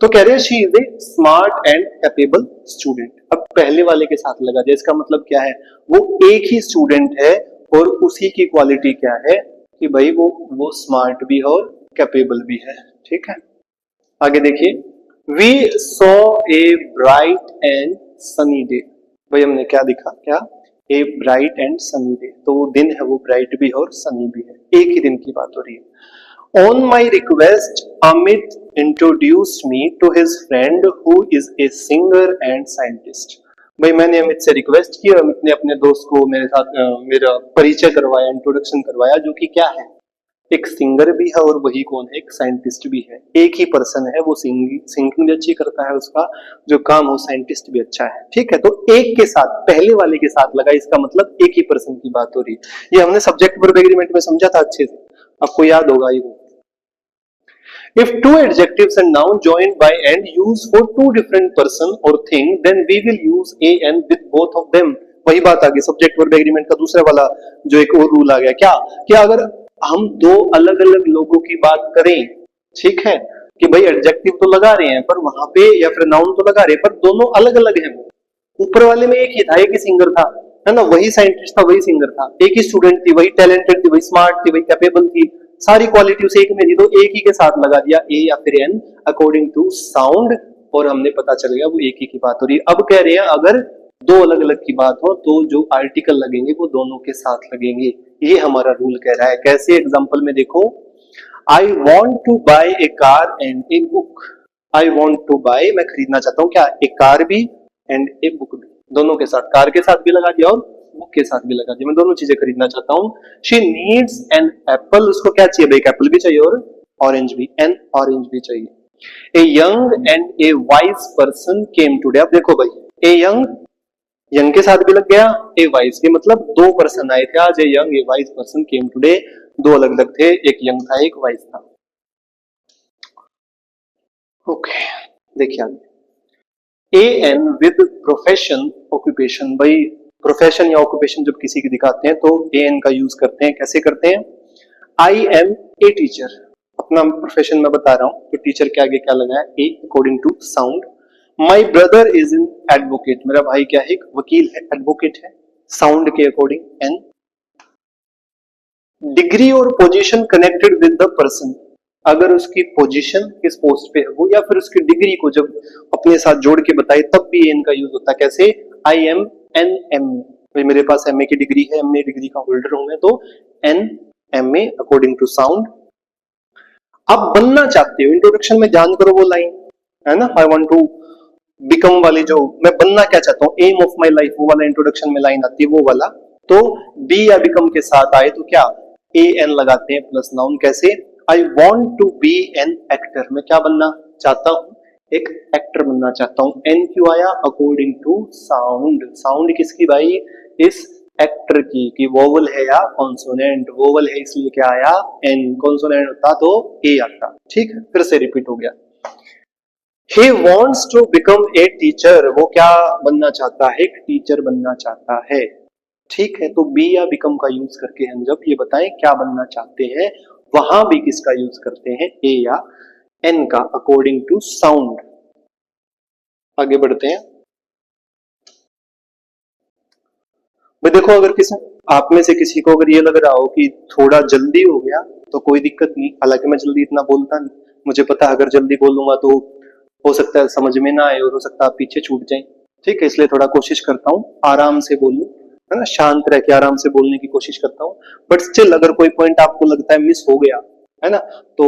तो कह रहे हैं she is a smart and capable student. अब पहले वाले के साथ लगा दिया, इसका मतलब क्या है, वो एक ही स्टूडेंट है और उसी की क्वालिटी क्या है कि भाई वो स्मार्ट भी है और कैपेबल भी है। ठीक है, आगे देखिए, we saw a bright and sunny day. भाई हमने क्या दिखा, क्या, a bright and sunny day, तो वो दिन है वो ब्राइट भी है और सनी भी है, एक ही दिन की बात हो रही है। On my request, Amit introduced me to his friend who is a singer and scientist. भाई मैंने अमित से रिक्वेस्ट की और अमित ने अपने दोस्त को मेरे साथ मेरा परिचय करवाया, इंट्रोडक्शन करवाया, जो कि क्या है, एक सिंगर भी है और वही कौन है, एक साइंटिस्ट भी है। एक ही पर्सन है, वो सिंगिंग भी अच्छी करता है, उसका जो काम हो साइंटिस्ट भी अच्छा है। ठीक है, तो एक के साथ, पहले वाले के साथ लगा, इसका मतलब एक ही पर्सन की बात हो रही है। ये हमने सब्जेक्ट वर्ब एग्रीमेंट में समझा था अच्छे से, आपको याद होगा ये। If two adjectives and noun joined by and used for two different person or thing, then we will use a and with both of them. वही बात आ गई सब्जेक्ट वर्ब एग्रीमेंट का दूसरा वाला जो एक और रूल आ गया, क्या, कि अगर हम दो अलग अलग लोगों की बात करें, ठीक है, कि भाई एडजेक्टिव तो लगा रहे हैं पर वहां पे, या फिर नाउन तो लगा रहे हैं पर दोनों अलग अलग हैं। ऊपर वाले में एक ही था, एक ही सिंगर था, है ना, वही साइंटिस्ट था, वही सिंगर था, एक ही स्टूडेंट थी, वही टैलेंटेड थी, वही स्मार्ट थी, वही कैपेबल थी, सारी क्वालिटी उसे एक में दी, तो एक ही के साथ लगा दिया ए या फिर एन अकॉर्डिंग टू साउंड, और हमने पता चल गया वो एक ही की बात हो रही है। अब कह रहे हैं अगर दो अलग अलग की बात हो तो जो आर्टिकल लगेंगे वो दोनों के साथ लगेंगे, ये हमारा रूल कह रहा है। कैसे, एग्जांपल में देखो, I want to buy a car and a book. I want to buy, मैं खरीदना चाहता हूँ, क्या, एक कार भी एंड ए बुक भी, दोनों के साथ, कार के साथ भी लगा दिया और बुक के साथ भी लगा दिया, मैं दोनों चीजें खरीदना चाहता हूँ। शी नीड्स एन एप्पल, उसको क्या चाहिए भाई, एप्पल भी चाहिए और ऑरेंज भी, एन ऑरेंज भी चाहिए। A young and A wise person came today. अब देखो भाई, ए यंग के साथ भी लग गया, ए वाइज के, मतलब दो पर्सन आए थे आज, a young A wise person came today, दो अलग अलग थे, एक यंग था एक वाइज था। ओके, देखिए आगे, ए एन विद प्रोफेशन ऑक्यूपेशन। भाई प्रोफेशन या ऑक्यूपेशन जब किसी की दिखाते हैं तो ए एन का यूज करते हैं। कैसे करते हैं, आई एम ए टीचर, अपना प्रोफेशन में बता रहा हूं, तो टीचर के आगे क्या लगा है, a according to sound. My brother is in advocate, मेरा भाई क्या है, एक वकील है, एडवोकेट है, साउंड के अकॉर्डिंग एन। डिग्री और position connected with the person, अगर उसकी पोजीशन किस पोस्ट पे है वो, या फिर उसकी डिग्री को जब अपने साथ जोड़ के बताए तब भी एन का यूज होता है। कैसे, I am an M A, मेरे पास एमए की डिग्री है, एमए डिग्री का होल्डर हूं मैं, तो an MA according to sound. आप बनना चाहते हो, इंट्रोडक्शन में ध्यान करो वो लाइन है ना, आई वांट टू बिकम वाली, जो मैं बनना क्या चाहता हूँ, एम ऑफ माई लाइफ, वो वाला इंट्रोडक्शन में लाइन आती है वो वाला, तो बी या बिकम के साथ आए तो क्या, ए एन लगाते हैं प्लस नाउन। कैसे, I want to be an actor, मैं क्या बनना चाहता हूं, एक एक्टर बनना चाहता हूं। एन क्यों आया, अकॉर्डिंग टू साउंड, साउंड किसकी भाई, इस एक्टर की, कि वोवल है या कॉन्सोनेंट, वोवल है इसलिए क्या आया एन, कॉन्सोनेंट होता तो ए आता। ठीक है, फिर से रिपीट हो गया, he wants to become a teacher, वो क्या बनना चाहता है, एक टीचर बनना चाहता है। ठीक है, तो बी या बिकम का यूज करके हम जब ये बताएं क्या बनना चाहते हैं, वहां भी किसका यूज करते हैं, ए या एन का, अकॉर्डिंग टू साउंड। आगे बढ़ते हैं भाई, देखो अगर किसी आप में से किसी को अगर ये लग रहा हो कि थोड़ा जल्दी हो गया तो कोई दिक्कत नहीं, हालांकि मैं जल्दी इतना बोलता नहीं, मुझे पता है अगर जल्दी बोलूंगा तो हो सकता है समझ में ना आए और हो सकता है आप पीछे छूट जाएं। ठीक है, इसलिए थोड़ा कोशिश करता हूं आराम से बोलूं है ना, शांत रह के आराम से बोलने की कोशिश करता हूँ, बट स्टिल अगर कोई पॉइंट आपको लगता है मिस हो गया, है ना, तो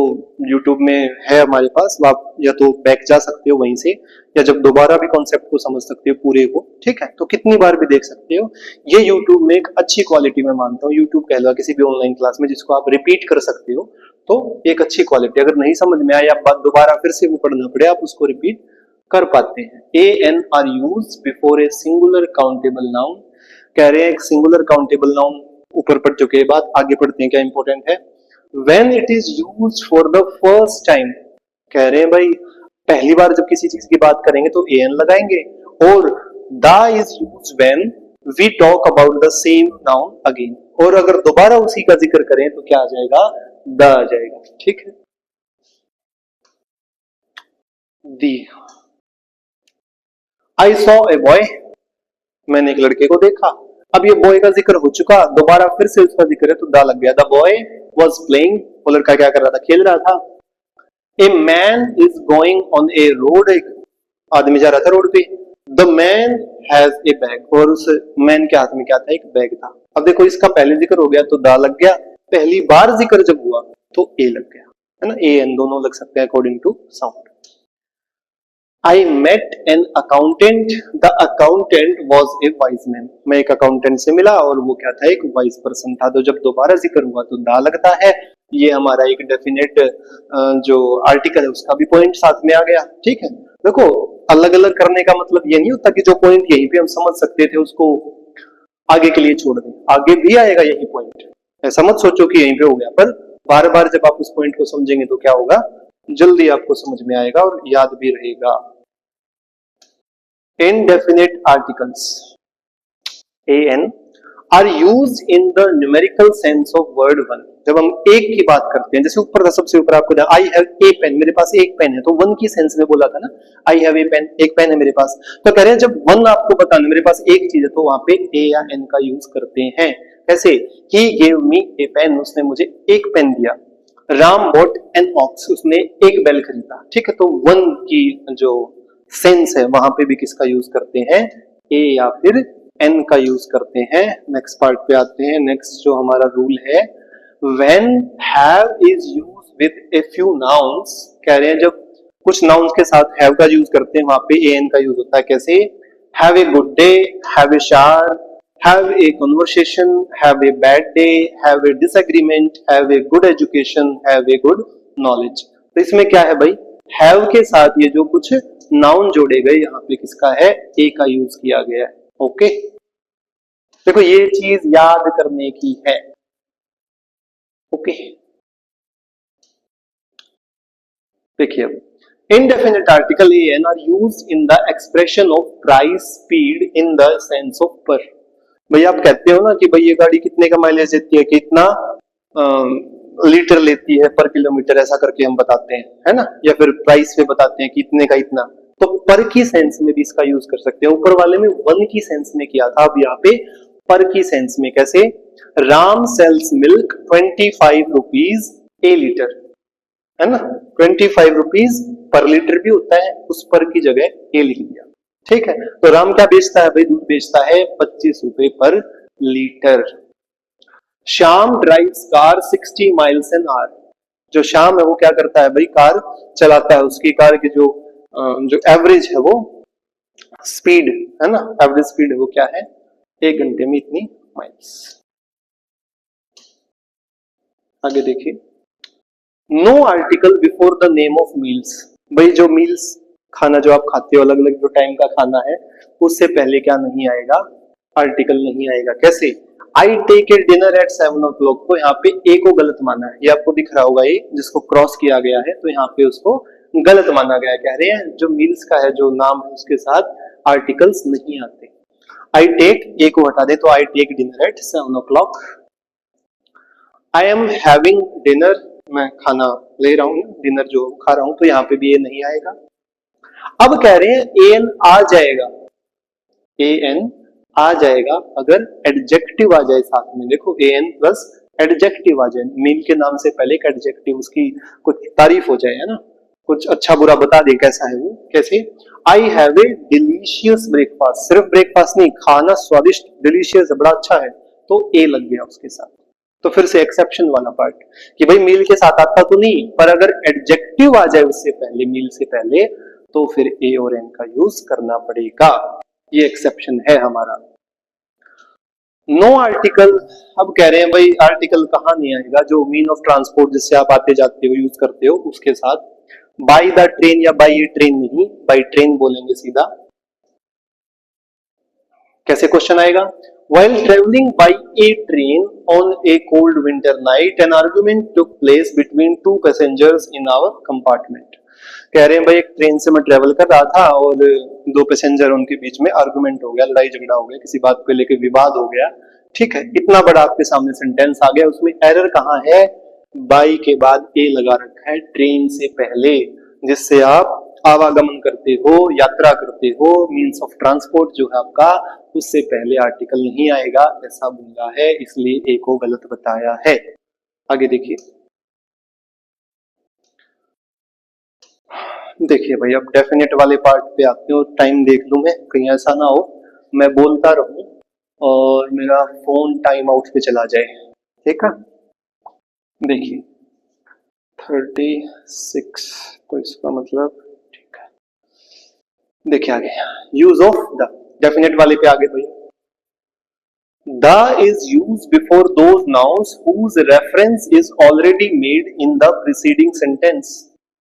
YouTube में है हमारे पास, आप या तो बैक जा सकते हो वहीं से, या जब दोबारा भी कॉन्सेप्ट को समझ सकते हो पूरे को, ठीक है, तो कितनी बार भी देख सकते हो। ये YouTube में एक अच्छी क्वालिटी में मानता हूँ, YouTube कह लो किसी भी ऑनलाइन क्लास में जिसको आप रिपीट कर सकते हो, तो एक अच्छी क्वालिटी। अगर नहीं समझ में आया, बात दोबारा फिर से वो पढ़ना पड़े, आप उसको रिपीट कर पाते हैं। An are use before a singular countable noun, कह रहे हैं एक सिंगुलर काउंटेबल नाउन, ऊपर पढ़ चुके हैं बात, आगे पढ़ते हैं क्या इंपॉर्टेंट है। When it is use for the first time, कह रहे हैं भाई पहली बार जब किसी चीज की बात करेंगे तो एन लगाएंगे, और the is use when we talk about the same noun again, और अगर दोबारा उसी का जिक्र करें तो क्या आ जाएगा, द आ जाएगा, ठीक है। दी, आई सॉ ए बॉय, मैंने एक लड़के को देखा। अब ये बॉय का जिक्र हो चुका, दोबारा फिर से उसका जिक्र है तो दा लग गया। द बॉय वॉज प्लेइंग, वो लड़का क्या कर रहा था, खेल रहा था। A man is going on A road, एक आदमी जा रहा था रोड पे। The man has a bag, और उस मैन के हाथ में क्या था, एक बैग था। अब देखो इसका पहले जिक्र हो गया तो दा लग गया, पहली बार जिक्र जब हुआ तो ए लग गया, है ना, ए एन दोनों लग सकते हैं according to sound. I met an accountant. The accountant was a wise man. मैं एक अकाउंटेंट से मिला और वो क्या था, एक वाइज पर्सन था। तो जब दोबारा जिक्र हुआ तो दा लगता है। ये हमारा एक डेफिनेट जो आर्टिकल है उसका भी पॉइंट साथ में आ गया, ठीक है। देखो अलग अलग करने का मतलब ये नहीं होता कि जो पॉइंट यहीं पे हम समझ सकते थे उसको आगे के लिए छोड़ दें, आगे भी आएगा यही पॉइंट। ऐसा मत सोचो कि यहीं पे हो गया, पर बार बार जब आप उस पॉइंट को समझेंगे तो क्या होगा, जल्दी आपको समझ में आएगा और याद भी रहेगा। Indefinite articles an are used in the numerical sense of word one। जब हम एक की बात करते हैं, जैसे ऊपर था सबसे ऊपर आपको आई हैव ए पेन, मेरे पास एक पेन है, तो वन की सेंस में बोला था ना, आई हैव ए पेन, एक पेन है मेरे पास। तो कह रहे हैं जब वन आपको बताना मेरे पास एक चीज है तो वहां पे ए या एन का यूज करते हैं। कैसे, he gave me a pen, उसने मुझे एक पेन दिया। राम bought an ox, उसने एक बैल खरीदा, ठीक है। तो वन की जो सेंस है वहां पे भी किसका यूज करते हैं, ए या फिर एन का यूज करते हैं। नेक्स्ट पार्ट पे आते हैं। नेक्स्ट जो हमारा रूल है, when have is use with a few nouns, कह रहे हैं जब कुछ नाउन्स के साथ हैव का यूज करते हैं वहां पे ए एन का यूज होता है। कैसे, have a good day, have a shower, have a conversation, have a bad day, have a disagreement, have a good education, have a good knowledge। तो इसमें क्या है भाई, have के साथ ये जो कुछ नाउन जोड़े गए यहाँ पे किसका है, ए का यूज किया गया है। ओके, देखो ये चीज याद करने की है। ओके, देखिए अब indefinite article an are used in the expression of price, speed in the sense of per। भाई आप कहते हो ना कि भाई ये गाड़ी कितने का माइलेज देती है, कितना लीटर लेती है पर किलोमीटर, ऐसा करके हम बताते हैं, है ना, या फिर प्राइस पे बताते हैं कि इतने का इतना। तो पर की सेंस में भी इसका यूज कर सकते हैं। ऊपर वाले में वन की सेंस में किया था, अब यहाँ पे पर की सेंस में। कैसे, राम सेल्स मिल्क 25 रुपीज ए लीटर, है ना, 25 रुपीज पर लीटर भी होता है, उस पर की जगह ए लिख दिया, ठीक है। तो राम क्या बेचता है भाई, दूध बेचता है 25 रुपए पर litre. Shyam drives car 60 miles an hour, जो श्याम है वो क्या करता है भाई, कार चलाता है। उसकी कार की जो एवरेज है वो स्पीड, है ना, एवरेज स्पीड है वो क्या है, 1 घंटे में इतनी माइल्स। आगे देखिए, no article before the name of meals, भाई जो मील्स खाना जो आप खाते हो, अलग अलग जो टाइम का खाना है, उससे पहले क्या नहीं आएगा, आर्टिकल नहीं आएगा। कैसे, I take a dinner at 7 o'clock, तो यहाँ पे ए को गलत माना है, ये आपको दिख रहा होगा, ये जिसको क्रॉस किया गया है तो यहाँ पे उसको गलत माना गया। कह रहे हैं जो मील्स का है जो नाम है उसके साथ आर्टिकल्स नहीं आते। आई टेक, ए को हटा दे तो I take dinner at 7 o'clock। I am having dinner, मैं खाना ले रहा हूँ, डिनर जो खा रहा हूं, तो यहाँ पे भी ए नहीं आएगा। अब कह रहे हैं ए एन आ जाएगा, ए एन आ जाएगा अगर एडजेक्टिव आ जाए साथ में। देखो ए एन प्लस एडजेक्टिव आ जाए, मील के नाम से पहले एक एडजेक्टिव, उसकी कुछ तारीफ हो जाए, है ना, कुछ अच्छा बुरा बता दे कैसा है वो, कैसे? I have A delicious breakfast, सिर्फ ब्रेकफास्ट नहीं, खाना स्वादिष्ट, डिलीशियस बड़ा अच्छा है, तो ए लग गया उसके साथ। तो फिर से एक्सेप्शन वाला पार्ट कि भाई मील के साथ आता तो नहीं, पर अगर एडजेक्टिव आ जाए उससे पहले, मील से पहले, तो फिर ए और एन का यूज करना पड़ेगा। ये एक्सेप्शन है हमारा। नो आर्टिकल, अब कह रहे हैं भाई आर्टिकल कहाँ नहीं आएगा, जो मीन ऑफ ट्रांसपोर्ट जिससे आप आते जाते हो, यूज करते हो, उसके साथ। बाई द ट्रेन या बाई ए ट्रेन नहीं, बाई ट्रेन बोलेंगे सीधा। कैसे क्वेश्चन आएगा? While traveling by a train on a cold winter night, an argument took place between two passengers in our compartment. कह रहे हैं भाई एक ट्रेन से मैं ट्रेवल कर रहा था और दो पैसेंजर, उनके बीच में आर्गुमेंट हो गया, लड़ाई झगड़ा हो गया, किसी बात को लेकर विवाद हो गया। ठीक है, इतना बड़ा आपके सामने सेंटेंस आ गया, उसमें एरर कहाँ है? बाई के बाद ए लगा रखा है ट्रेन से पहले, जिससे आप आवागमन करते हो, यात्रा करते हो, मीन्स ऑफ ट्रांसपोर्ट जो है आपका, उससे पहले आर्टिकल नहीं आएगा, ऐसा बोला है, इसलिए ए को गलत बताया है। आगे देखिए, देखिए भाई अब डेफिनेट वाले पार्ट पे आते हो, टाइम देख लूं मैं, कहीं ऐसा ना हो मैं बोलता रहूं और मेरा फोन टाइम आउट पे चला जाए। ठीक है, देखिए 36, तो इसका मतलब ठीक है। देखिए आगे, यूज ऑफ द, डेफिनेट वाले पे आगे भाई। The is used before those nouns whose reference is already made in the preceding sentence.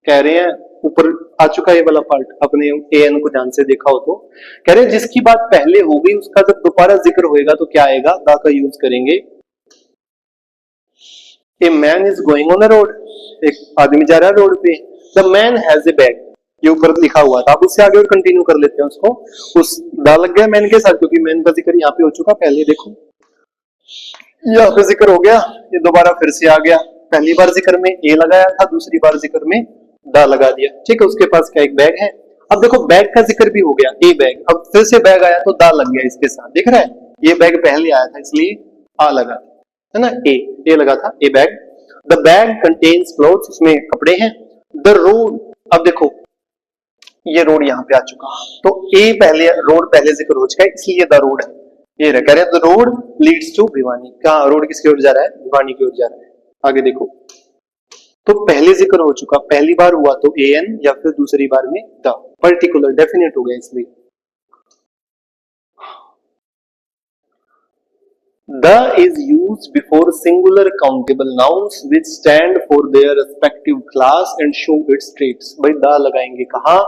कह रहे हैं, ऊपर आ चुका है ये वाला पार्ट, अपने एन को ध्यान से देखा हो तो, कह रहे हैं जिसकी बात पहले हो गई उसका जब दोबारा जिक्र होएगा तो क्या आएगा? द का यूज करेंगे। A man is going on the road, एक आदमी जा रहा है रोड पे। The man has a bag, ये ऊपर लिखा हुआ था, आप उससे आगे और कंटिन्यू कर लेते हैं उसको। उस दा लग गया मैन के साथ, क्योंकि मैन का जिक्र यहाँ पे हो चुका पहले, देखो यहाँ पे जिक्र हो गया, ये दोबारा फिर से आ गया। पहली बार जिक्र में ए लगाया था, दूसरी बार जिक्र में दा लगा दिया। ठीक है, उसके पास क्या एक बैग है। अब देखो बैग का जिक्र भी हो गया, ए बैग, अब फिर से बैग आया तो दा लग गया इसके साथ, दिख रहा है? ये बैग पहले आया था इसलिए आ लगा, है ना, ए लगा था, ए bag. The bag contains clothes, उसमें कपड़े हैं। द रोड, अब देखो ये रोड यहाँ पे आ चुका, तो ए पहले, रोड पहले जिक्र हो चुका है, इसलिए द रोड है। ये कह रहे हैं the road leads to Bhiwani, कहा रोड किसकी ओर जा रहा है? भिवानी की ओर जा रहा है। आगे देखो, तो पहले जिक्र हो चुका, पहली बार हुआ तो ए एन, या फिर दूसरी बार में द, पर्टिकुलर डेफिनेट हो गया इसलिए। The is used before singular countable nouns which stand for their respective class and show its traits. भाई द लगाएंगे कहाँ?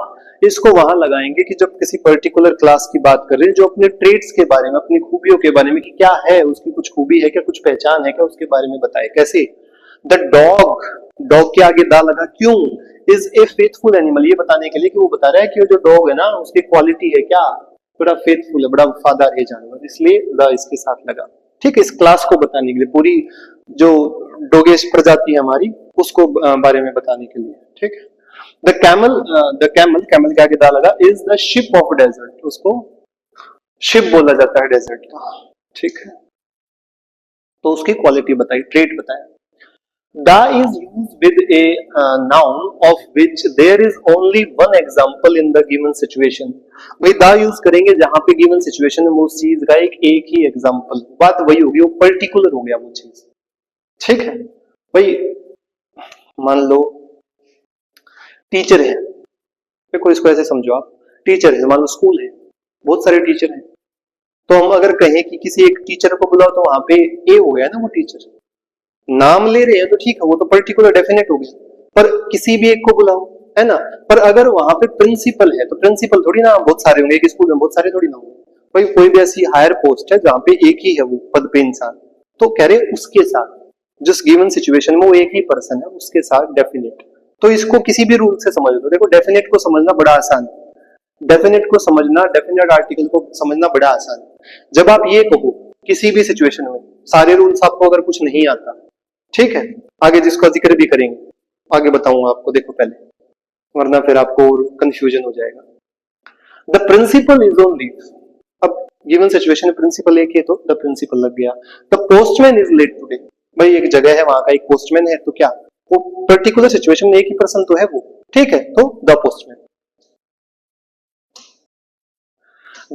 इसको वहां लगाएंगे कि जब किसी पर्टिकुलर क्लास की बात कर रहे हैं, जो अपने ट्रेट्स के बारे में, अपनी खूबियों के बारे में, कि क्या है उसकी, कुछ खूबी है क्या, कुछ पहचान है क्या, उसके बारे में बताए। कैसे? द डॉग, डॉग के आगे दा लगा, क्यों? इज ए फेथफुल एनिमल, ये बताने के लिए कि वो बता रहा है कि वो जो डॉग है ना, उसकी क्वालिटी है क्या, बड़ा फेथफुल है, बड़ा वफादार है जानवर, इसलिए द इसके साथ लगा। ठीक है, इस क्लास को बताने के लिए, पूरी जो डोगेश प्रजाति है हमारी, उसको बारे में बताने के लिए। ठीक है, द कैमल, कैमल के आगे दा लगा, is the ship of desert, उसको शिप बोला जाता है डेजर्ट का। ठीक है, तो उसकी क्वालिटी बताई, ट्रेट बताया। Da is used with a noun of which there is only one example in the given situation. भाई da यूज करेंगे जहां पे given situation में उस चीज का एक ही एग्जांपल, बात वही होगी, वो पर्टिकुलर हो गया वो चीज। ठीक है भाई, मान लो टीचर है, देखो इसको ऐसे समझो आप, टीचर है, मान लो स्कूल है, बहुत सारे टीचर हैं, तो हम अगर कहें कि किसी एक टीचर को बुलाओ तो वहां पे ए हो गया ना, वो टीचर नाम ले रहे हैं तो ठीक है, वो तो पर्टिकुलर डेफिनेट हो गया, पर किसी भी एक को बुलाओ, है ना। पर अगर वहां पे प्रिंसिपल है तो प्रिंसिपल थोड़ी ना बहुत सारे होंगे, एक स्कूल में बहुत सारे थोड़ी ना होंगे भाई, कोई भी ऐसी हायर पोस्ट है जहां पे एक ही है वो पद पे इंसान, तो कह रहे उसके साथ, जिस गिवन सिचुएशन में वो एक ही पर्सन है उसके साथ डेफिनेट। तो इसको किसी भी रूल से समझ लो, देखो डेफिनेट को समझना बड़ा आसान है, डेफिनेट को समझना, डेफिनेट आर्टिकल को समझना बड़ा आसान है। जब आप ये कहो किसी भी सिचुएशन में, सारे रूल्स आपको अगर कुछ नहीं आता, ठीक है, आगे जिसका जिक्र भी करेंगे, आगे बताऊंगा आपको, देखो पहले, वरना फिर आपको कंफ्यूजन हो जाएगा। The principal is on leave, अब गिवन सिचुएशन में प्रिंसिपल एक है तो द प्रिंसिपल लग गया। The postman is late today, भाई एक जगह है, वहां का एक पोस्टमैन है, तो क्या वो पर्टिकुलर सिचुएशन में एक ही पर्सन तो है वो, ठीक है, तो the postman.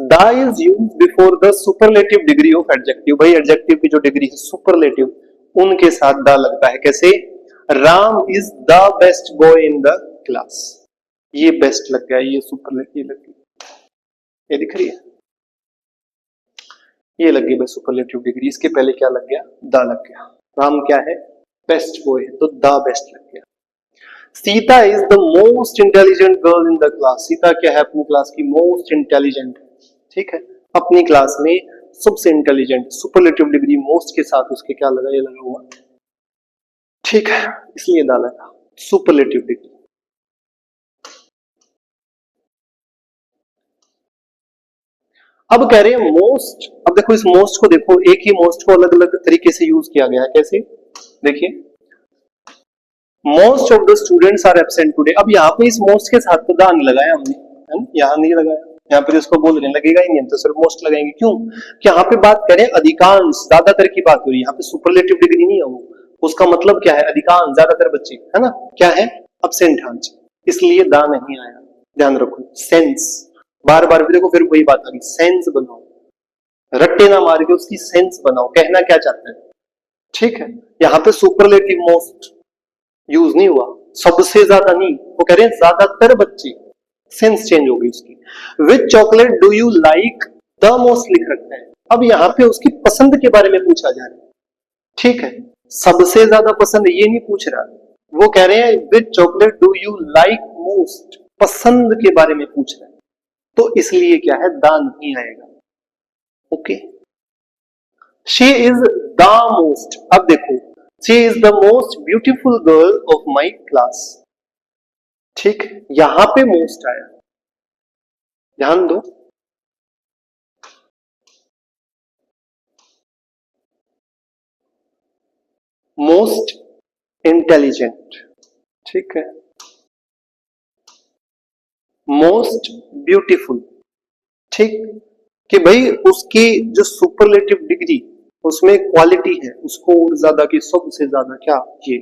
The is use before the superlative degree of adjective. भाई एडजेक्टिव की जो डिग्री है सुपरलेटिव, उनके साथ द लगता है। कैसे? Ram is the best boy in the class. ये बेस्ट लग गया, ये सुपरलेटिव लग गई, ये दिख रही है, ये लग गई भाई सुपरलेटिव डिग्री। इसके पहले क्या लग गया? द लग गया। राम क्या है? बेस्ट बॉय है, तो द बेस्ट लग गया। Sita is the most intelligent girl in the class. Sita क्या है? अपनी क्लास की मोस्ट इंटेलिजेंट, ठीक है, अपनी क्लास में सबसे इंटेलिजेंट। सुपरलेटिव डिग्री मोस्ट के साथ उसके क्या लगा? ये लगा हुआ, ठीक है, इसलिए दा लगा सुपरलेटिव डिग्री। अब कह रहे हैं मोस्ट। अब देखो इस मोस्ट को देखो, एक ही मोस्ट को अलग अलग तरीके से यूज किया गया है। कैसे? देखिए, most of the students are absent today. अब यहाँ पे इस मोस्ट के साथ तो दा नहीं लगाया हमने, है ना, यहाँ नहीं लगाया, यहाँ पे इसको बोल रहे लगेगा ही नहीं, तो सिर्फ मोस्ट लगाएंगे। क्यों? कि यहाँ पे बात करें अधिकांश, ज्यादातर की बात हो रही है, यहाँ पे सुपरलेटिव डिग्री नहीं है वो। उसका मतलब क्या है? अधिकांश, ज्यादातर बच्चे, है ना, क्या है? एब्सेंट आज, इसलिए दा नहीं आया। ध्यान रखो, सेंस, बार बार भी देखो, फिर वही बात आ गई, सेंस बनाओ, रट्टे ना मार के उसकी सेंस बनाओ, कहना क्या चाहते हैं, ठीक है। यहाँ पे सुपरलेटिव मोस्ट यूज नहीं हुआ, सबसे ज्यादा नहीं, वो कह रहे हैं ज्यादातर बच्चे, सेंस चेंज हो गई उसकी। Which chocolate do you like the most लिख रखा है। अब यहाँ पे उसकी पसंद के बारे में पूछा जा रहा है, ठीक है, सबसे ज्यादा पसंद ये नहीं पूछ रहा, वो कह रहे हैं which chocolate do you like most, पसंद के बारे में पूछ रहा है, तो इसलिए क्या है? द नहीं आएगा। Okay, she is the most. अब देखो, she is the most beautiful girl of my class, ठीक, यहां पे मोस्ट आया, ध्यान दो। मोस्ट इंटेलिजेंट, ठीक है, मोस्ट ब्यूटीफुल, ठीक, कि भाई उसकी जो सुपरलेटिव डिग्री उसमें क्वालिटी है, उसको और ज्यादा की सबसे ज्यादा क्या ये,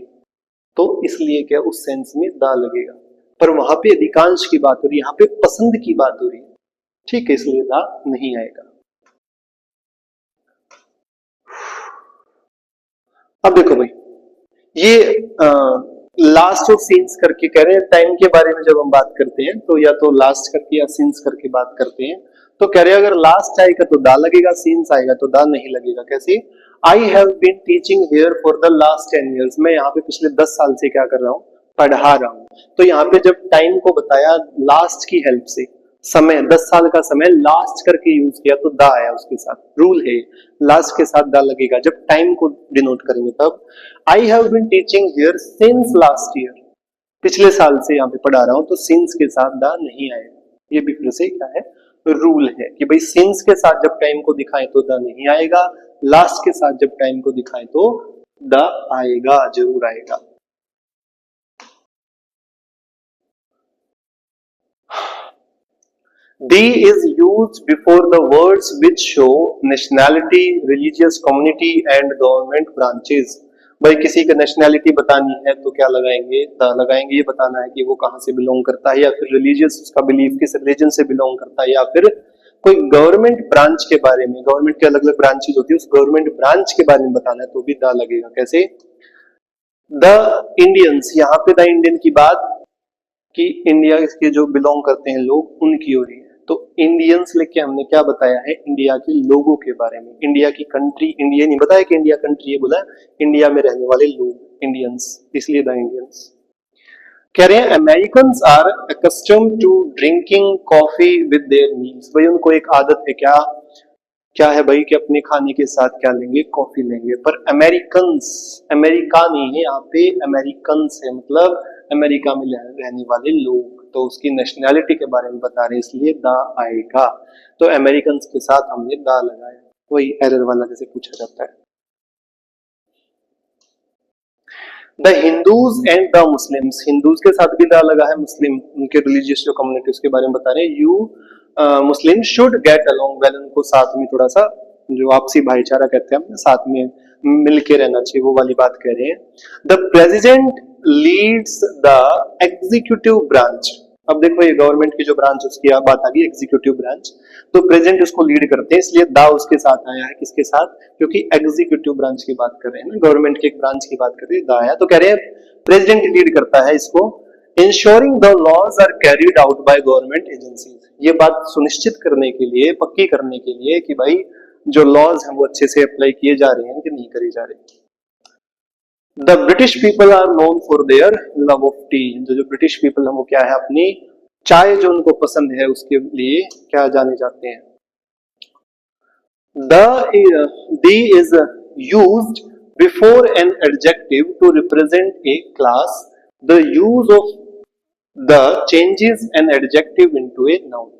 तो इसलिए क्या उस सेंस में दा लगेगा। पर वहां पे अधिकांश की बात हो रही है, यहाँ पे पसंद की बात हो रही है, ठीक है, इसलिए दा नहीं आएगा। अब देखो भाई, ये लास्ट और सीन्स करके कह रहे हैं, टाइम के बारे में जब हम बात करते हैं तो या तो लास्ट करके या सीन्स करके बात करते हैं, तो कह रहे हैं अगर लास्ट आएगा तो दा लगेगा, सीन्स आएगा तो दा नहीं लगेगा। कैसे? I have been teaching here for the last 10 years। मैं यहाँ पे पिछले 10 साल से क्या कर रहा हूँ? पढ़ा रहा हूँ। तो यहाँ पे जब टाइम को बताया लास्ट की हेल्प से, समय 10 साल का समय लास्ट करके यूज किया तो दा आया उसके साथ, रूल है लास्ट के साथ दा लगेगा जब टाइम को डिनोट करेंगे तब। I have been teaching here since last year, पिछले साल से यहाँ पे पढ़ा रहा हूँ, तो सिंस के साथ दा नहीं आएगा। ये भी फिर से क्या है? रूल है कि भाई सिंस के साथ जब टाइम को दिखाएं तो दा नहीं आएगा, लास्ट के साथ जब टाइम को दिखाएं तो दा आएगा, जरूर आएगा। D is used before the words which show nationality, religious community and government branches। भाई किसी का नेशनैलिटी बतानी है तो क्या लगाएंगे? द लगाएंगे। ये बताना है कि वो कहाँ से बिलोंग करता है, या फिर रिलीजियस उसका बिलीफ किस रिलीजन से बिलोंग करता है, या फिर कोई गवर्नमेंट ब्रांच के बारे में, गवर्नमेंट के अलग अलग ब्रांचेस होती है, उस गवर्नमेंट ब्रांच के बारे में बताना है तो भी द लगेगा। कैसे? द इंडियंस, यहाँ पे द इंडियन की बात कि इंडिया के जो बिलोंग करते हैं लोग उनकी हो रही है, तो इंडियंस लेके हमने क्या बताया है? इंडिया के लोगों के बारे में। इंडिया की कंट्री, इंडिया नहीं बताया कि इंडिया कंट्री है, बोला इंडिया में रहने वाले लोग इंडियंस, इसलिए द इंडियंस। कह रहे हैं American are accustomed to drinking coffee with their meals. भाई उनको एक आदत है, क्या क्या है भाई, कि अपने खाने के साथ क्या लेंगे? कॉफी लेंगे। पर अमेरिकन्स, अमेरिका नहीं है यहाँ पे, अमेरिकन्स है, मतलब अमेरिका में रहने वाले लोग, तो उसकी नेशनैलिटी के बारे में बता रहे हैं, इसलिए द आएगा। तो अमेरिकन के साथ हमने द लगाया, वही एरर वाला जैसे पूछा जाता है। The Hindus and the Muslims, Hindus के साथ भी द लगा है, मुस्लिम उनके रिलीजियस जो कम्युनिटी उसके बारे में बता रहे हैं। You Muslim should get along well, उनको साथ में थोड़ा सा जो आपसी भाईचारा कहते हैं, साथ में मिलके रहना चाहिए, वो वाली बात कह रहे हैं। The president leads the executive branch. अब देखो ये गवर्नमेंट की जो ब्रांच उसकी बात आ गई एग्जीक्यूटिव ब्रांच, तो प्रेजेंट उसको लीड करते हैं इसलिए दा उसके साथ आया है। किसके साथ? क्योंकि एग्जीक्यूटिव ब्रांच की बात कर रहे हैं ना, गवर्नमेंट की एक ब्रांच की बात कर रहे हैं, दा आया तो कह रहे हैं प्रेसिडेंट लीड करता है इसको। Insuring the laws are carried out by government agencies, ये बात सुनिश्चित करने के लिए, पक्की करने के लिए कि भाई जो लॉज हैं वो अच्छे से अप्लाई किए जा रहे हैं कि नहीं करे जा रहे। The British people are known for their love of tea, जो ब्रिटिश पीपल है वो क्या है, अपनी चाय जो उनको पसंद है उसके लिए क्या जाने जाते हैं। The is used before an adjective to represent a class, the use of the changes an adjective into a noun.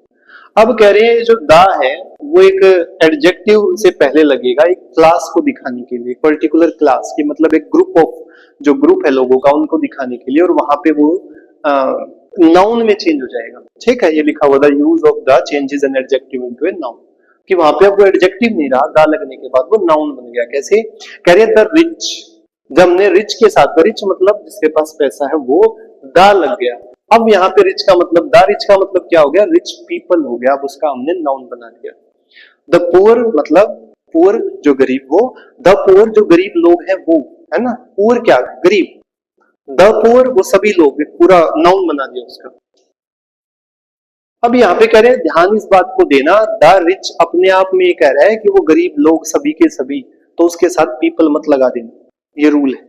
अब कह रहे हैं जो दा है वो एक एडजेक्टिव से पहले लगेगा एक क्लास को दिखाने के लिए, पर्टिकुलर क्लास की मतलब एक ग्रुप ऑफ, जो ग्रुप है लोगों का उनको दिखाने के लिए, और वहां पे वो नाउन में चेंज हो जाएगा। ठीक है, ये लिखा हुआ the use of the changes an adjective into a noun, कि वहां पे अब वो एडजेक्टिव नहीं रहा, दा लगने के बाद वो नाउन बन गया। कैसे? कह रहे हैं द रिच, जब हमने रिच के साथ, द रिच मतलब जिसके पास पैसा है, वो दा लग गया। अब यहाँ पे रिच का मतलब, द रिच का मतलब क्या हो गया? रिच पीपल हो गया। अब उसका हमने नाउन बना दिया। द पुअर मतलब पुअर जो गरीब, वो द पुअर जो गरीब लोग हैं वो, है ना, पुअर क्या? गरीब। द पुअर वो सभी लोग, पूरा नाउन बना दिया उसका। अब यहाँ पे कह रहे हैं ध्यान इस बात को देना, द रिच अपने आप में ये कह रहा है कि वो गरीब लोग सभी के सभी, तो उसके साथ पीपल मत लगा देना, ये रूल है।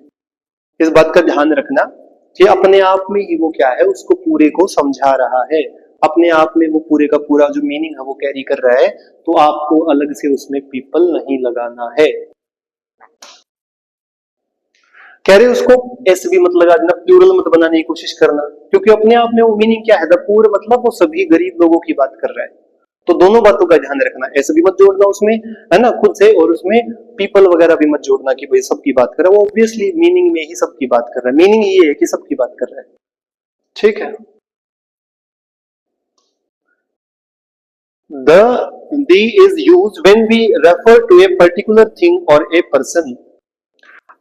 इस बात का ध्यान रखना कि अपने आप में ही वो क्या है, उसको पूरे को समझा रहा है, अपने आप में वो पूरे का पूरा जो मीनिंग है वो कैरी कर रहा है, तो आपको अलग से उसमें पीपल नहीं लगाना है। कह रहे उसको ऐसे भी मत लगा देना, प्लूरल मत बनाने की कोशिश करना, क्योंकि अपने आप में वो मीनिंग क्या है, द पुअर मतलब वो सभी गरीब लोगों की बात कर रहा है। तो दोनों बातों का ध्यान रखना, ऐसे भी मत जोड़ना उसमें, है ना, खुद से, और उसमें पीपल वगैरह भी मत जोड़ना कि भाई सबकी बात कर रहा है। वो ऑब्वियसली मीनिंग में ही सबकी बात कर रहा है, मीनिंग ये है कि सबकी बात कर रहा है। ठीक है। The is use when we refer to a particular thing और ए पर्सन।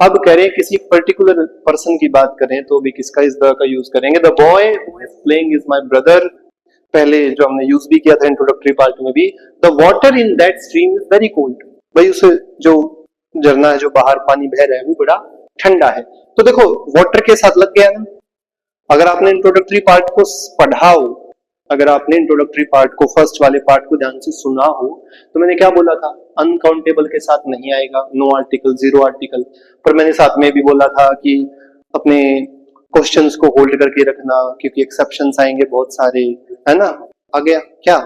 अब कह रहे हैं किसी पर्टिकुलर पर्सन की बात करें तो भी किसका, इस द का यूज करेंगे। The boy who is playing is my brother, पहले जो हमने यूज भी किया था इंट्रोडक्टरी पार्ट में भी। The water in that stream is very cold, भाई उसे जो झरना है, जो बाहर पानी बह रहा है वो बड़ा ठंडा है। तो देखो वाटर के साथ लग गया ना। अगर आपने इंट्रोडक्टरी पार्ट को पढ़ा हो, अगर आपने इंट्रोडक्टरी पार्ट को, फर्स्ट वाले पार्ट को ध्यान से सुना हो, तो मैंने क्या बोला था, अनकाउंटेबल के साथ नहीं आएगा, नो आर्टिकल, जीरो आर्टिकल। पर मैंने साथ में भी बोला था कि अपने क्वेश्चंस को होल्ड करके रखना, क्योंकि एक्सेप्शंस आएंगे बहुत सारे, है ना। आ गया क्या?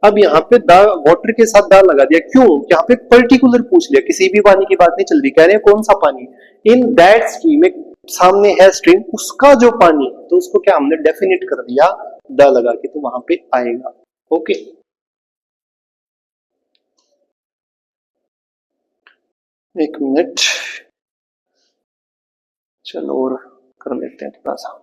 अब यहाँ पे द वाटर के साथ दा लगा दिया, क्यों? यहाँ पे पर्टिकुलर पूछ लिया, किसी भी पानी की बात नहीं चल रही, कह रहे हैं कौन सा पानी, इन दैट स्ट्रीम, एक सामने है स्ट्रीम, उसका जो पानी, तो उसको क्या हमने डेफिनेट कर दिया द लगा के, तो वहां पे आएगा। ओके, एक मिनट, चलो और कर लेते हैं थोड़ा सा।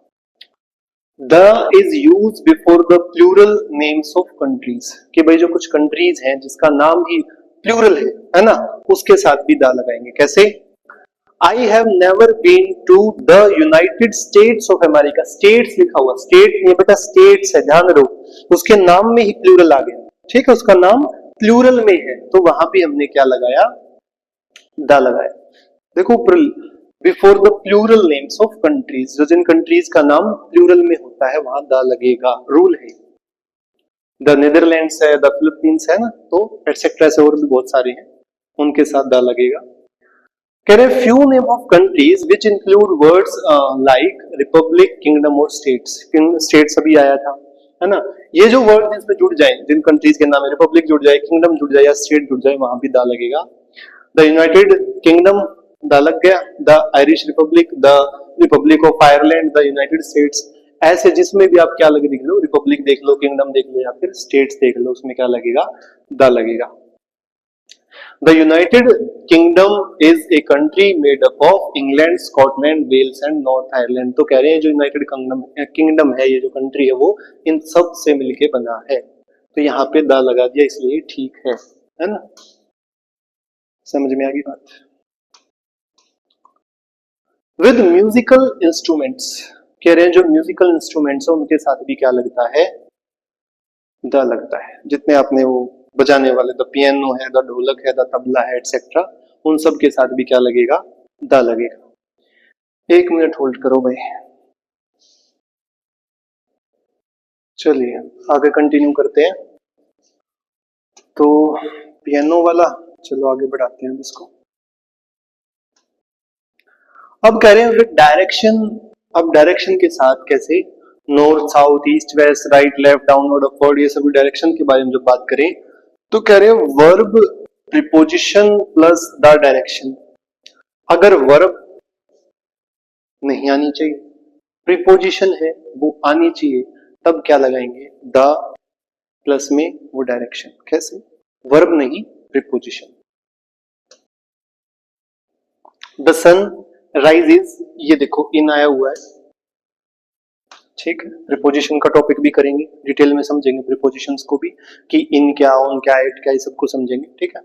The is use before the plural names of countries, कि भाई जो कुछ कंट्रीज हैं जिसका नाम ही प्लूरल है ना, उसके साथ भी दा लगाएंगे। कैसे? I have never been to the United States of America, states लिखा हुआ, स्टेट नहीं बेटा, स्टेट्स है, ध्यान रखो, उसके नाम में ही प्लूरल आ गया। ठीक है, उसका नाम प्लूरल में है, तो वहां भी हमने क्या लगाया, दा लगाया। देखो before the plural names of countries, जो जिन कंट्रीज का नाम प्लूरल में होता है वहां दा लगेगा, रूल है। द नीदरलैंड्स है, द फिलीपींस है ना, तो एटसेट्रा से और भी बहुत सारे हैं, उनके साथ दा लगेगा। कह रहे few name of countries which include words like Republic, kingdom और स्टेट्स। स्टेट्स अभी आया था, है ना, ये जो वर्ड इसमें जुड़ जाए, जिन कंट्रीज के नाम है, रिपब्लिक जुड़ जाए, किंगडम जुड़ जाए या स्टेट जुड़ जाए, वहां भी दा लगेगा। द यूनाइटेड किंगडम, द लग गया, the Irish Republic, the Republic of Ireland, the United states. ऐसे जिसमें भी आप क्या लगे देख लो, रिपब्लिक देख लो, किंगडम देख लो, या फिर स्टेट्स देख लो, उसमें क्या लगेगा, द लगेगा। The United Kingdom is a country made up of England, Scotland, Wales and North Ireland. तो कह रहे हैं जो यूनाइटेड किंगडम है, ये जो कंट्री है, वो इन सब से मिलके बना है, तो यहाँ पे द लगा दिया, इसलिए ठीक है ना। समझ में आ गई बात? विद म्यूजिकल इंस्ट्रूमेंट्स, कह रहे हैं जो म्यूजिकल इंस्ट्रूमेंट्स है उनके साथ भी क्या लगता है, द लगता है। जितने आपने वो बजाने वाले, द पियानो है, द ढोलक है, द तबला है, एटसेट्रा, उन सब के साथ भी क्या लगेगा, द लगेगा। 1 मिनट होल्ड करो भाई। चलिए आगे कंटिन्यू करते हैं। तो पियानो वाला, चलो आगे बढ़ाते हैं इसको। अब कह रहे हैं विद डायरेक्शन, अब डायरेक्शन के साथ कैसे, north south east west right left downward upward, ये सभी डायरेक्शन के बारे में जब बात करें तो कह रहे हैं verb preposition plus the direction. अगर वर्ब नहीं आनी चाहिए, प्रीपोजिशन है वो आनी चाहिए, तब क्या लगाएंगे, द प्लस में वो डायरेक्शन। कैसे, वर्ब नहीं प्रीपोजिशन। द सन राइजेस, ये देखो इन आया हुआ है, ठीक है। प्रीपोजिशन का टॉपिक भी करेंगे, डिटेल में समझेंगे प्रीपोजिशंस को भी, कि इन क्या, ऑन क्या, एट क्या, ये सबको समझेंगे, ठीक है।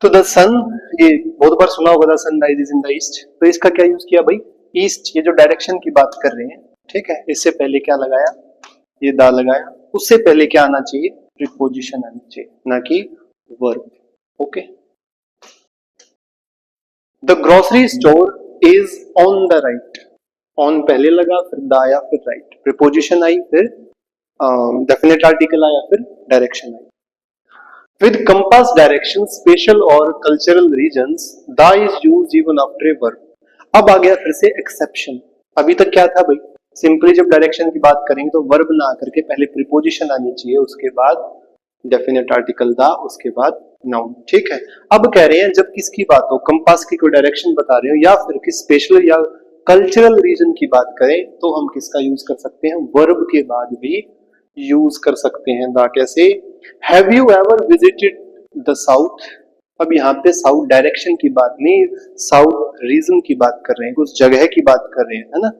तो द सन, ये बहुत बार सुना होगा, the sun rises in the east, तो इसका क्या यूज किया भाई, ईस्ट, ये जो डायरेक्शन की बात कर रहे हैं, ठीक है। इससे पहले क्या लगाया, ये दा लगाया, उससे पहले क्या आना चाहिए, प्रीपोजिशन आनी चाहिए, ना कि verb. Okay. The grocery store is on the right, on पहले लगा, फिर द आया, फिर राइट, प्रीपोजिशन आई, फिर डेफिनेट आर्टिकल आया, फिर डायरेक्शन आई। विद कंपास डायरेक्शन स्पेशल और cultural reasons, the is used even after a verb. अब आ गया फिर से एक्सेप्शन। अभी तक क्या था भाई, सिंपली जब डायरेक्शन की बात करेंगे तो वर्ब ना आकर के पहले प्रीपोजिशन आनी चाहिए, उसके बाद डेफिनेट आर्टिकल द, उसके बाद नाउन, ठीक है। अब कह रहे हैं जब किसकी बात हो, कंपास की कोई डायरेक्शन बता रहे हो या फिर किस स्पेशल या कल्चरल रीजन की बात करें, तो हम किसका यूज कर सकते हैं, वर्ब के बाद भी यूज कर सकते हैं द। कैसे, have you ever visited the south. अब यहाँ पे साउथ डायरेक्शन की बात नहीं, साउथ रीजन की बात कर रहे हैं, उस जगह की बात कर रहे हैं, है ना।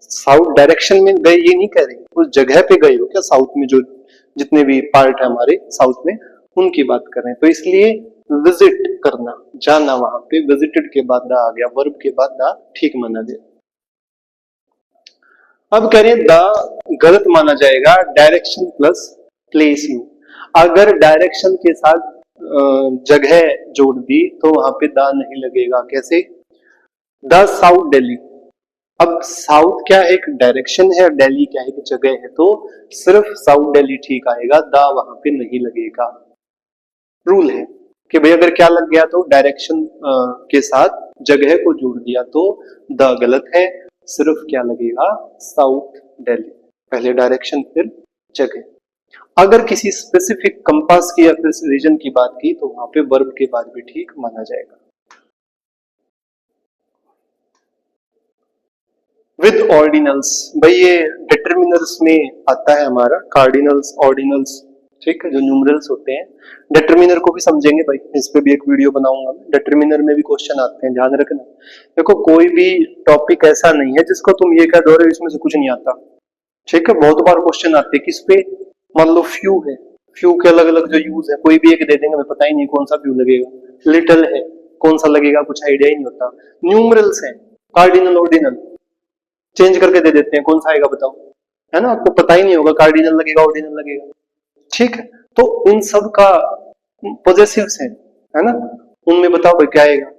साउथ डायरेक्शन में गए ये नहीं कह रहे, उस जगह पे गए हो क्या, साउथ में जो जितने भी पार्ट है हमारे साउथ में, उनकी बात कर रहे हैं। तो इसलिए विजिट करना, जाना, वहां पे विजिटेड के बाद दा आ गया, वर्ब के बाद दा ठीक माना गया। अब कह रहे हैं द गलत माना जाएगा डायरेक्शन प्लस प्लेस में। अगर डायरेक्शन के साथ जगह जोड़ दी तो वहां पे द नहीं लगेगा। कैसे, द साउथ दिल्ली, अब साउथ क्या है, एक डायरेक्शन है, दिल्ली क्या है, एक जगह है, तो सिर्फ साउथ दिल्ली ठीक आएगा, द वहां पे नहीं लगेगा। रूल है कि भाई अगर क्या लग गया तो डायरेक्शन के साथ जगह को जोड़ दिया तो द गलत है, सिर्फ क्या लगेगा, साउथ दिल्ली, पहले डायरेक्शन फिर जगह। अगर किसी स्पेसिफिक कंपास की या फिर रीजन की बात की तो वहां पे वर्ब के बाद भी ठीक माना जाएगा। विद ऑर्डिनल्स, भाई ये डिटर्मिनर्स में आता है हमारा, कार्डिनल्स, ऑर्डिनल्स, ठीक है, जो न्यूमरल्स होते हैं। डिटर्मिनर को भी समझेंगे भाई, इस पे भी एक वीडियो बनाऊंगा मैं। डिटर्मिनर में भी क्वेश्चन आते हैं, ध्यान रखना। देखो कोई भी टॉपिक ऐसा नहीं है जिसको तुम ये कह दो इसमें से कुछ नहीं आता, ठीक है। बहुत बार क्वेश्चन आते हैं किस पे, मान लो फ्यू है, फ्यू के अलग अलग जो यूज है, कोई भी एक दे देंगे, हमें पता ही नहीं कौन सा फ्यू लगेगा। लिटिल है, कौन सा लगेगा, कुछ आइडिया ही नहीं होता। न्यूमरल्स है, कार्डिनल, ऑर्डिनल, चेंज करके दे देते हैं, कौन सा आएगा बताओ, है ना। आपको पता ही नहीं होगा कार्डिनल लगेगा, ऑर्डिनल लगेगा, ठीक है। तो इन सब का पॉजेसिव्स है ना, उनमें बताओ भाई क्या आएगा।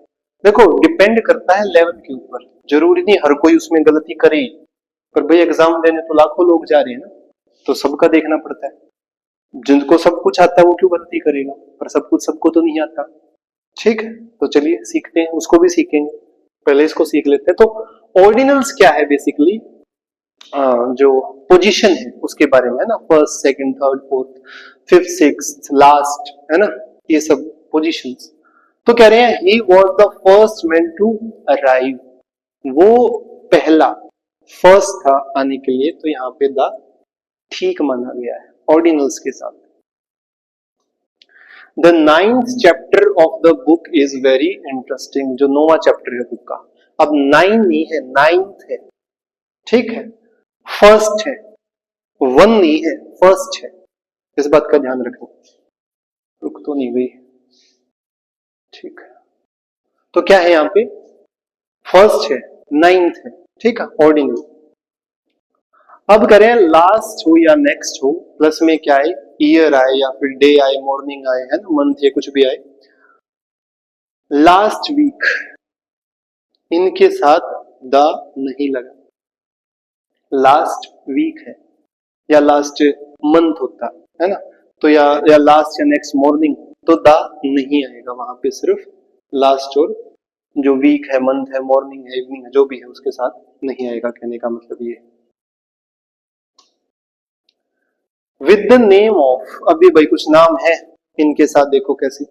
देखो डिपेंड करता है लेवल के ऊपर, जरूरी नहीं हर कोई उसमें गलती करे, पर भाई एग्जाम देने तो लाखों लोग जा रहे हैं ना, तो सबका देखना पड़ता है। जिनको सब कुछ आता है वो क्यों गलती करेगा, पर सब कुछ सबको तो नहीं आता, ठीक है। तो चलिए सीखते हैं, उसको भी सीखेंगे, पहले इसको सीख लेते हैं। तो ऑर्डिनल्स क्या है, बेसिकली जो पोजीशन है उसके बारे में, है ना, first second third fourth fifth sixth last, है ना, ये सब पोजीशंस। तो कह रहे हैं he was the first man to arrive, वो पहला, फर्स्ट था आने के लिए, तो यहाँ पे द ठीक माना गया है ऑर्डिनल्स के साथ। The 9th chapter of the book is very interesting, जो 9वां चैप्टर है बुक का। अब 9 नहीं है, 9th है, ठीक है, फर्स्ट है, 1 नहीं है, फर्स्ट है, इस बात का ध्यान रखना। रुक तो नहीं गई, ठीक है। तो क्या है यहाँ पे, फर्स्ट है, 9th है, ठीक है, ऑर्डिनल। अब करें लास्ट हो या नेक्स्ट हो, प्लस में क्या आए, ईयर आए या फिर डे आए, मॉर्निंग आए, है ना, मंथ या कुछ भी आए। लास्ट वीक, इनके साथ द नहीं लगा। लास्ट वीक है या लास्ट मंथ होता है ना, तो या लास्ट या नेक्स्ट मॉर्निंग, तो द नहीं आएगा वहां पे, सिर्फ लास्ट और जो वीक है, मंथ है, मॉर्निंग है, इवनिंग है, जो भी है उसके साथ नहीं आएगा, कहने का मतलब ये। विद द नेम ऑफ, अभी भाई कुछ नाम है इनके साथ, देखो कैसे।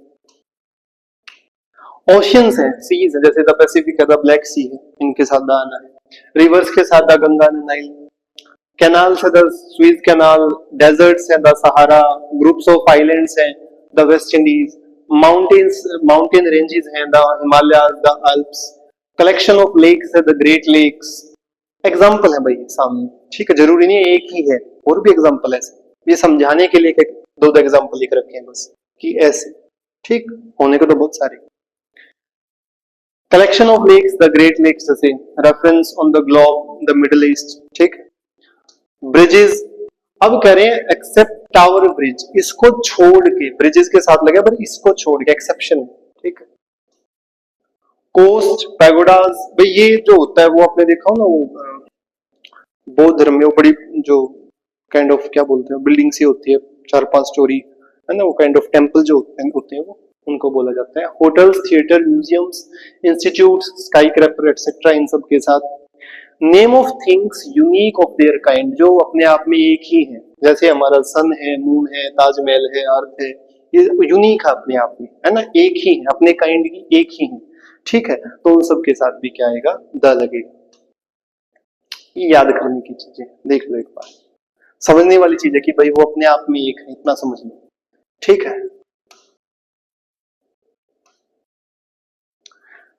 ओशियंस है, सीज है, जैसे द पैसिफिक है, द ब्लैक सी है, इनके साथ द आना है। रिवर्स के साथ द गंगा, नाइल। कैनाल्स है, द स्वीज कैनाल। डेजर्ट्स है, the Sahara. Groups of islands हैं, the West Indies. Mountains, mountain ranges हैं, the Himalaya, the Alps. Collection of lakes है, द ग्रेट लेक्स। एग्जाम्पल है भाई सामने, ठीक है, जरूरी नहीं एक ही है, और भी एग्जाम्पल है, ये समझाने के लिए दो दो एग्जाम्पल लिख रखे हैं बस, कि ऐसे, ठीक, होने को तो बहुत सारे। Collection of lakes, the Great Lakes, जैसे reference on the globe, the Middle East, ठीक। ब्रिजेस, अब करें एक्सेप्ट टावर ब्रिज, इसको छोड़ के, ब्रिजेस के साथ लगे पर इसको छोड़ के, एक्सेप्शन, ठीक। कोस्ट, पैगोडास, भाई ये जो होता है वो आपने देखा हो ना, वो बौद्ध धर्म में वो बड़ी जो काइंड ऑफ क्या बोलते हैं, बिल्डिंग सी होती है 4-5 स्टोरी, है ना, वो काइंड ऑफ टेम्पल जो होते हैं वो, उनको बोला जाता है। Hotels, theatre, museums, institutes, skyscraper etcetera, इन सब के साथ। Name of things unique of their kind, जो अपने आप में एक ही है, जैसे हमारा सन है, मून है, ताजमहल है, अर्थ है, ये यूनिक है अपने आप में, है ना, एक ही है, अपने काइंड की एक ही है, ठीक है, तो उन सब के साथ भी क्या आएगा, द लगेगा। ये याद करने की चीजें, देख लो एक बार, समझने वाली चीज है कि भाई वो अपने आप में एक है, इतना समझ लो, ठीक है।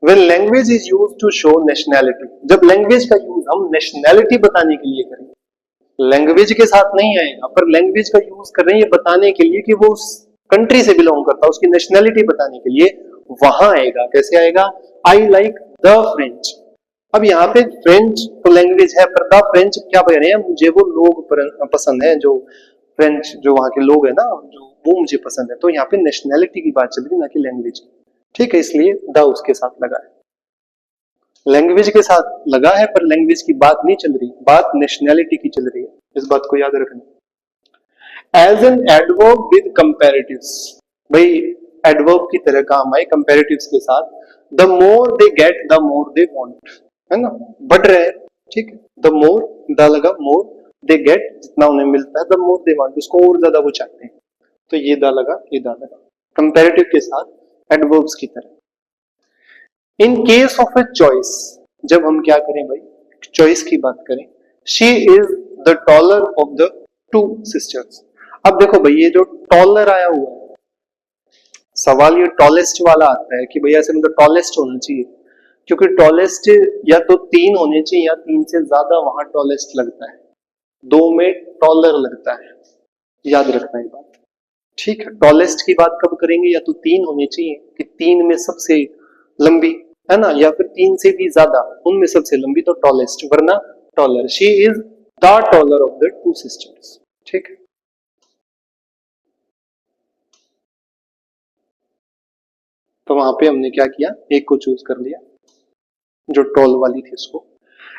When language is used to show nationality, जब लैंग्वेज का यूज हम नेशनैलिटी बताने के लिए करें, लैंग्वेज के साथ नहीं आएगा, पर लैंग्वेज का यूज कर रहे हैं ये बताने के लिए कि वो उस कंट्री से बिलोंग करता है, उसकी नेशनैलिटी बताने के लिए वहां आएगा। कैसे आएगा, आई लाइक द फ्रेंच। अब यहाँ पे फ्रेंच तो लैंग्वेज है, पर द फ्रेंच क्या कह रहे हैं, मुझे वो लोग पसंद है, जो फ्रेंच जो वहां के लोग है ना, जो वो मुझे पसंद है, तो यहाँ पे नेशनैलिटी की बात चल रही है, ना कि लैंग्वेज की, ठीक है, इसलिए द उसके साथ लगा है। लैंग्वेज के साथ लगा है पर लैंग्वेज की बात नहीं चल रही, बात नेशनैलिटी की चल रही है, इस बात को याद रखना। As an adverb with comparatives, भाई एडवर्ब की तरह काम आए कंपैरेटिव्स के साथ। The more they get the more they want, है ना, बढ़ रहे हैं, ठीक है, द मोर, द लगा, मोर दे गेट, जितना उन्हें मिलता है, द मोर दे वांट, उसको और ज्यादा वो चाहते हैं, तो ये द लगा, ये द लगा, कंपैरेटिव के साथ एडवर्ब्स की तरह। In case of a choice, जब हम क्या करें भाई, चॉइस की बात करें, she is the taller of the 2 sisters. अब देखो भाई, ये जो टॉलर आया हुआ है, सवाल ये टॉलेस्ट वाला आता है कि भैया ऐसे मतलब टॉलेस्ट होना चाहिए, क्योंकि टॉलेस्ट या तो 3 होने चाहिए या 3 से ज्यादा वहां टॉलेस्ट लगता है, 2 में टॉलर लगता है, याद रखना ये बात, ठीक है। टॉलेस्ट की बात कब करेंगे, या तो 3 होने चाहिए कि 3 में सबसे लंबी, है ना, या फिर 3 से भी ज्यादा, उनमें सबसे लंबी तो टॉलेस्ट, वरना taller. She is the taller of the 2 sisters, ठीक है। तो वहां पे हमने क्या किया, एक को चूज कर लिया जो टॉल वाली थी उसको।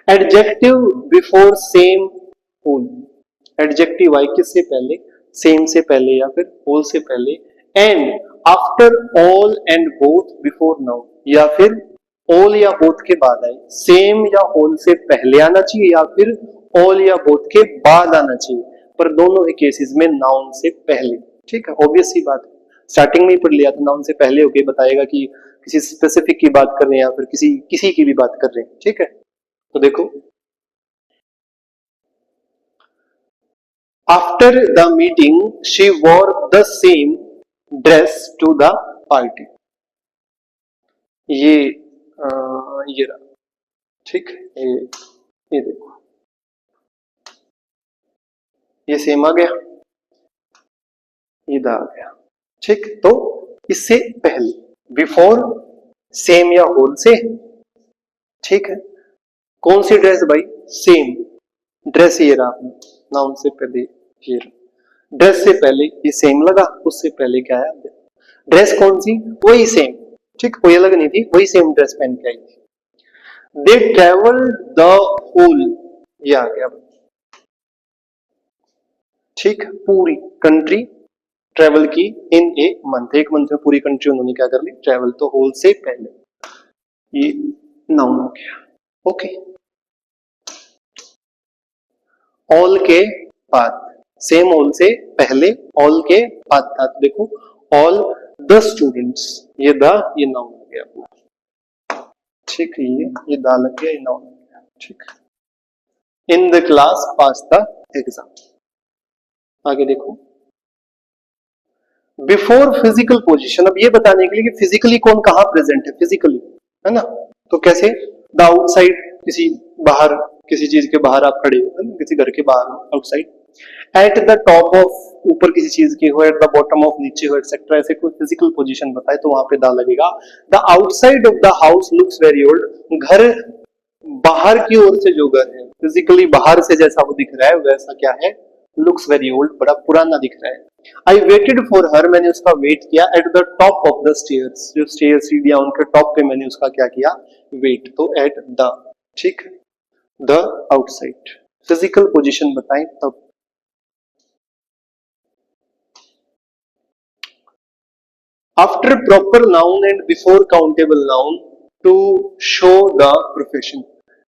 Adjective before same whole, adjective आई किससे पहले, सेम से पहले या फिर होल से पहले। And after all and both before noun, या फिर ऑल या बोथ के बाद आए, सेम या होल से पहले आना चाहिए या फिर ऑल या बोथ के बाद आना चाहिए, पर दोनों ही केसेस में नाउन से पहले, ठीक है, ऑब्वियस सी बात है, स्टार्टिंग में ही पढ़ लिया तो नाउन से पहले होके बताएगा कि किसी स्पेसिफिक की बात कर रहे हैं या फिर किसी की भी बात कर रहे हैं, ठीक है। तो देखो, after the meeting she wore the same dress to the party, ये रहा, ठीक, ये देखो, ये सेम आ गया, ये द आ गया, ठीक। तो इससे पहले बिफोर, सेम या होल से, ठीक है, कौन सी ड्रेस भाई? सेम ड्रेस, ये रहा नाउन से पहले ये रहा। ड्रेस से पहले ये सेम लगा, उससे पहले क्या है? ड्रेस कौन सी? वही सेम, ठीक, कोई अलग नहीं थी, वही सेम ड्रेस पहन के आई थी। दे ट्रेवल द होल, ये आ गया, ठीक, पूरी कंट्री ट्रेवल की इन ए मंथ, एक मंथ में पूरी कंट्री उन्होंने क्या कर ली? ट्रेवल। तो होल से पहले ये नाउन हो गया। ओके, ऑल के बाद, सेम ऑल से पहले, ऑल के बाद था। तो देखो ऑल द स्टूडेंट्स, ये द, ये नाउन हो गया अपना, ठीक, ये द लग गया, ये नाउन हो गया, ठीक। In the class pass the exam. आगे देखो, बिफोर फिजिकल पोजीशन, अब ये बताने के लिए कि फिजिकली कौन कहां प्रेजेंट है, फिजिकली, है ना? तो कैसे? द आउटसाइड, किसी बाहर, किसी चीज के बाहर आप खड़े हो, किसी घर के बाहर हो, outside. At the top of, ऊपर किसी चीज के हो, एट द बॉटम ऑफ, नीचे हो, एक्सेट्रा, ऐसे कोई फिजिकल पोजीशन बताए तो वहां पे द लगेगा। The outside of the house looks very old, घर बाहर की ओर से जो घर है, फिजिकली बाहर से जैसा वो दिख रहा है वैसा क्या है? लुक्स वेरी ओल्ड, बड़ा पुराना दिख रहा है। आई वेटेड फॉर हर, मैंने उसका वेट किया। At the top of the stairs, जो स्टेयर्स सीढ़ियां उनके टॉप पे मैंने उसका क्या किया? वेट। तो एट द, ठीक, द आउटसाइड, फिजिकल पोजीशन बताएं तब। After proper noun and before countable noun to show the profession,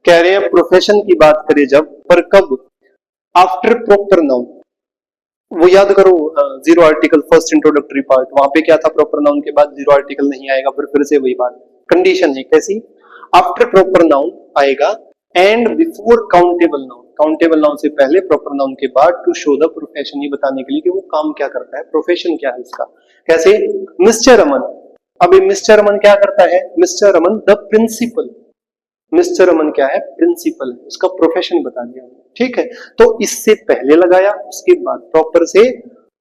कह रहे हैं प्रोफेशन की बात करें जब, पर कब? After proper noun. वो याद करो, zero article first introductory part, वहां पे क्या था? प्रॉपर नाउन के बाद जीरो आर्टिकल नहीं आएगा, फिर से वही बात, कंडीशन है कैसी? आफ्टर प्रॉपर नाउन आएगा and before countable noun, countable noun से पहले, प्रॉपर नाउन के बाद, टू शो द प्रोफेशन, ये बताने के लिए कि वो काम क्या करता है, प्रोफेशन क्या है उसका। कैसे? मिस्टर रमन, अभी मिस्टर रमन क्या करता है? Mister Raman the principal, mister Raman क्या है? प्रिंसिपल, उसका प्रोफेशन बता दिया, ठीक है। तो इससे पहले लगाया, उसके बाद, प्रॉपर से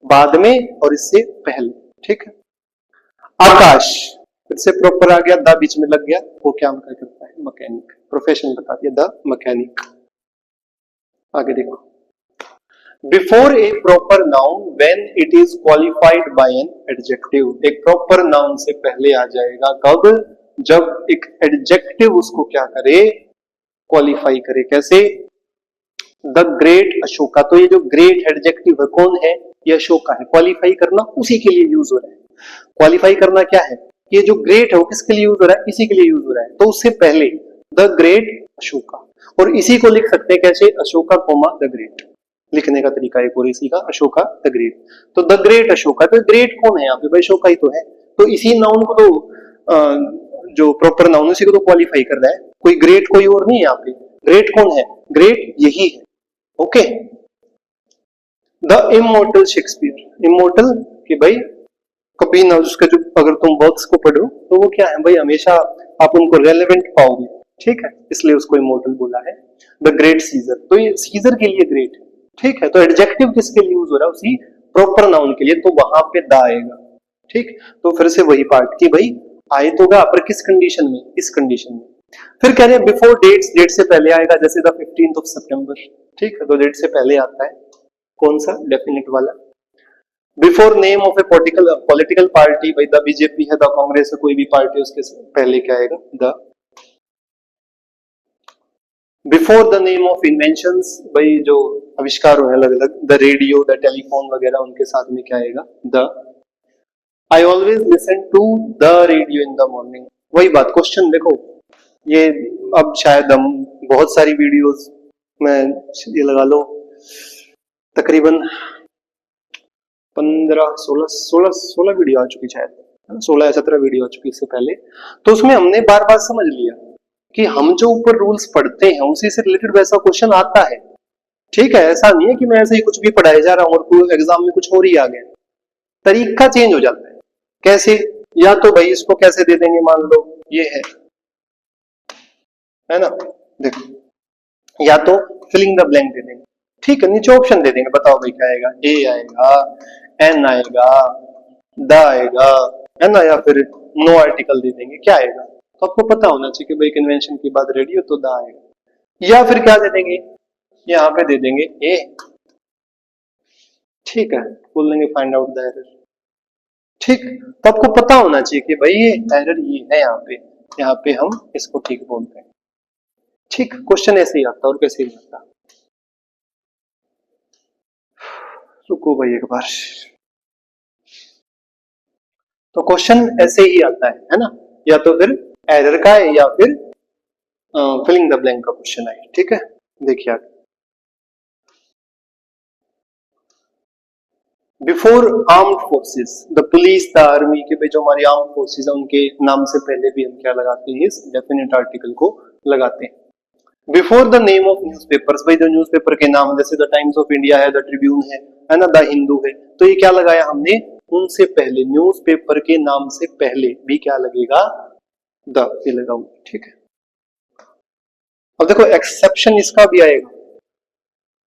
बाद में, और इससे पहले, ठीक है। आकाश, फिर से प्रॉपर आ गया, द बीच में लग गया, वो क्या करता है? मैकेनिक, प्रोफेशन बता दिया, द मैकेनिक। आगे देखो, before A proper noun when it is qualified by an adjective, एक प्रॉपर नाउन से पहले आ जाएगा कब? जब एक एडजेक्टिव उसको क्या करे? क्वालिफाई करे। कैसे? द ग्रेट अशोका, तो ये जो ग्रेट एडजेक्टिव है कौन है? ये अशोका है। क्वालिफाई करना उसी के लिए यूज हो रहा है। क्वालिफाई करना क्या है? ये जो ग्रेट है वो किसके लिए यूज हो रहा है? इसी के लिए यूज हो रहा है। तो उससे पहले द ग्रेट अशोका, और इसी को लिख सकते हैं कैसे? अशोका कोमा द ग्रेट, लिखने का तरीका एक और इसी का, अशोका द ग्रेट। तो द ग्रेट अशोका, तो ग्रेट कौन है यहाँ पे? भाई अशोका ही तो है। तो इसी नाउन को तो जो प्रॉपर नाउन उसी को तो क्वालिफाई कर रहा है, कोई ग्रेट कोई और नहीं है यहाँ पे। ग्रेट कौन है? ग्रेट यही है। Okay, the immortal Shakespeare, immortal कि भाई कभी ना उसके, जो अगर तुम वर्क्स को पढ़ो तो वो क्या है भाई, हमेशा आप उनको रेलेवेंट पाओगे, ठीक है, इसलिए उसको इमोर्टल बोला है। द ग्रेट सीजर, तो ये सीजर के लिए ग्रेट है, ठीक है। तो एडजेक्टिव किसके लिए यूज हो रहा है? उसी प्रॉपर नाउन के लिए, तो वहां पे द आएगा, ठीक। तो फिर से वही पार्ट कि भाई आए तो गा, पर किस कंडीशन में? इस कंडीशन में। फिर कह रहे हैं बिफोर डेट्स, डेट से पहले आएगा, जैसे द 15th ऑफ सितंबर, ठीक है, तो डेट से पहले आता है। कौन सा? डेफिनेट वाला। Before name of A political party, भाई द बीजेपी है, द कांग्रेस है, कोई भी पार्टी, उसके पहले क्या आएगा? The. Before the name of inventions, भाई जो आविष्कार हुए अलग अलग, द रेडियो, द टेलीफोन वगैरह, उनके साथ में क्या आएगा? The. I always listen to the radio in the morning, वही बात। क्वेश्चन देखो, ये अब शायद हम बहुत सारी वीडियोस में, ये लगा लो तकरीबन 15 16 वीडियो आ चुकी, शायद 16 या 17 वीडियो आ चुकी इससे पहले। तो उसमें हमने बार बार समझ लिया कि हम जो ऊपर रूल्स पढ़ते हैं उसी से रिलेटेड वैसा क्वेश्चन आता है, ठीक है। ऐसा नहीं है कि मैं ऐसे ही कुछ भी पढ़ाया जा रहा हूँ और एग्जाम में कुछ और ही आ गया, तरीका चेंज हो जाता है। कैसे? या तो भाई इसको कैसे दे देंगे, मान लो ये है ना, देखो, या तो फिलिंग द ब्लैंक दे देंगे, ठीक है, नीचे ऑप्शन दे देंगे, बताओ भाई क्या आएगा? ए आएगा, एन आएगा, द आएगा, है ना, या फिर नो आर्टिकल दे देंगे, क्या आएगा? तो आपको पता होना चाहिए कि भाई कन्वेंशन के बाद रेडियो, तो द आएगा। या फिर क्या दे देंगे, यहाँ पे दे देंगे ए, ठीक है, बोल देंगे फाइंड आउट द एरर। ठीक, तो आपको पता होना चाहिए कि भाई ये एरर ये है यहाँ पे हम इसको ठीक बोलते हैं। ठीक, क्वेश्चन ऐसे ही आता और कैसे ही आता। रुको भाई एक बार, तो क्वेश्चन ऐसे ही आता है ना, या तो फिर एरर का है या फिर फिलिंग द ब्लैंक का क्वेश्चन है। ठीक है, देखिए आगे, before armed forces, the police the army के पे जो हमारी आर्म फोर्सेस है उनके नाम से पहले भी हम क्या लगाते हैं, इस डेफिनेट आर्टिकल को लगाते हैं। Before the name of newspapers, भाई जो न्यूज़पेपर के नाम जैसे द टाइम्स ऑफ इंडिया है, द ट्रिब्यून है ना, द हिंदू है, तो ये क्या लगाया हमने, उनसे पहले, न्यूज़पेपर के नाम से पहले भी क्या लगेगा, द, ये लगा हुआ। ठीक है, अब देखो एक्सेप्शन इसका भी आएगा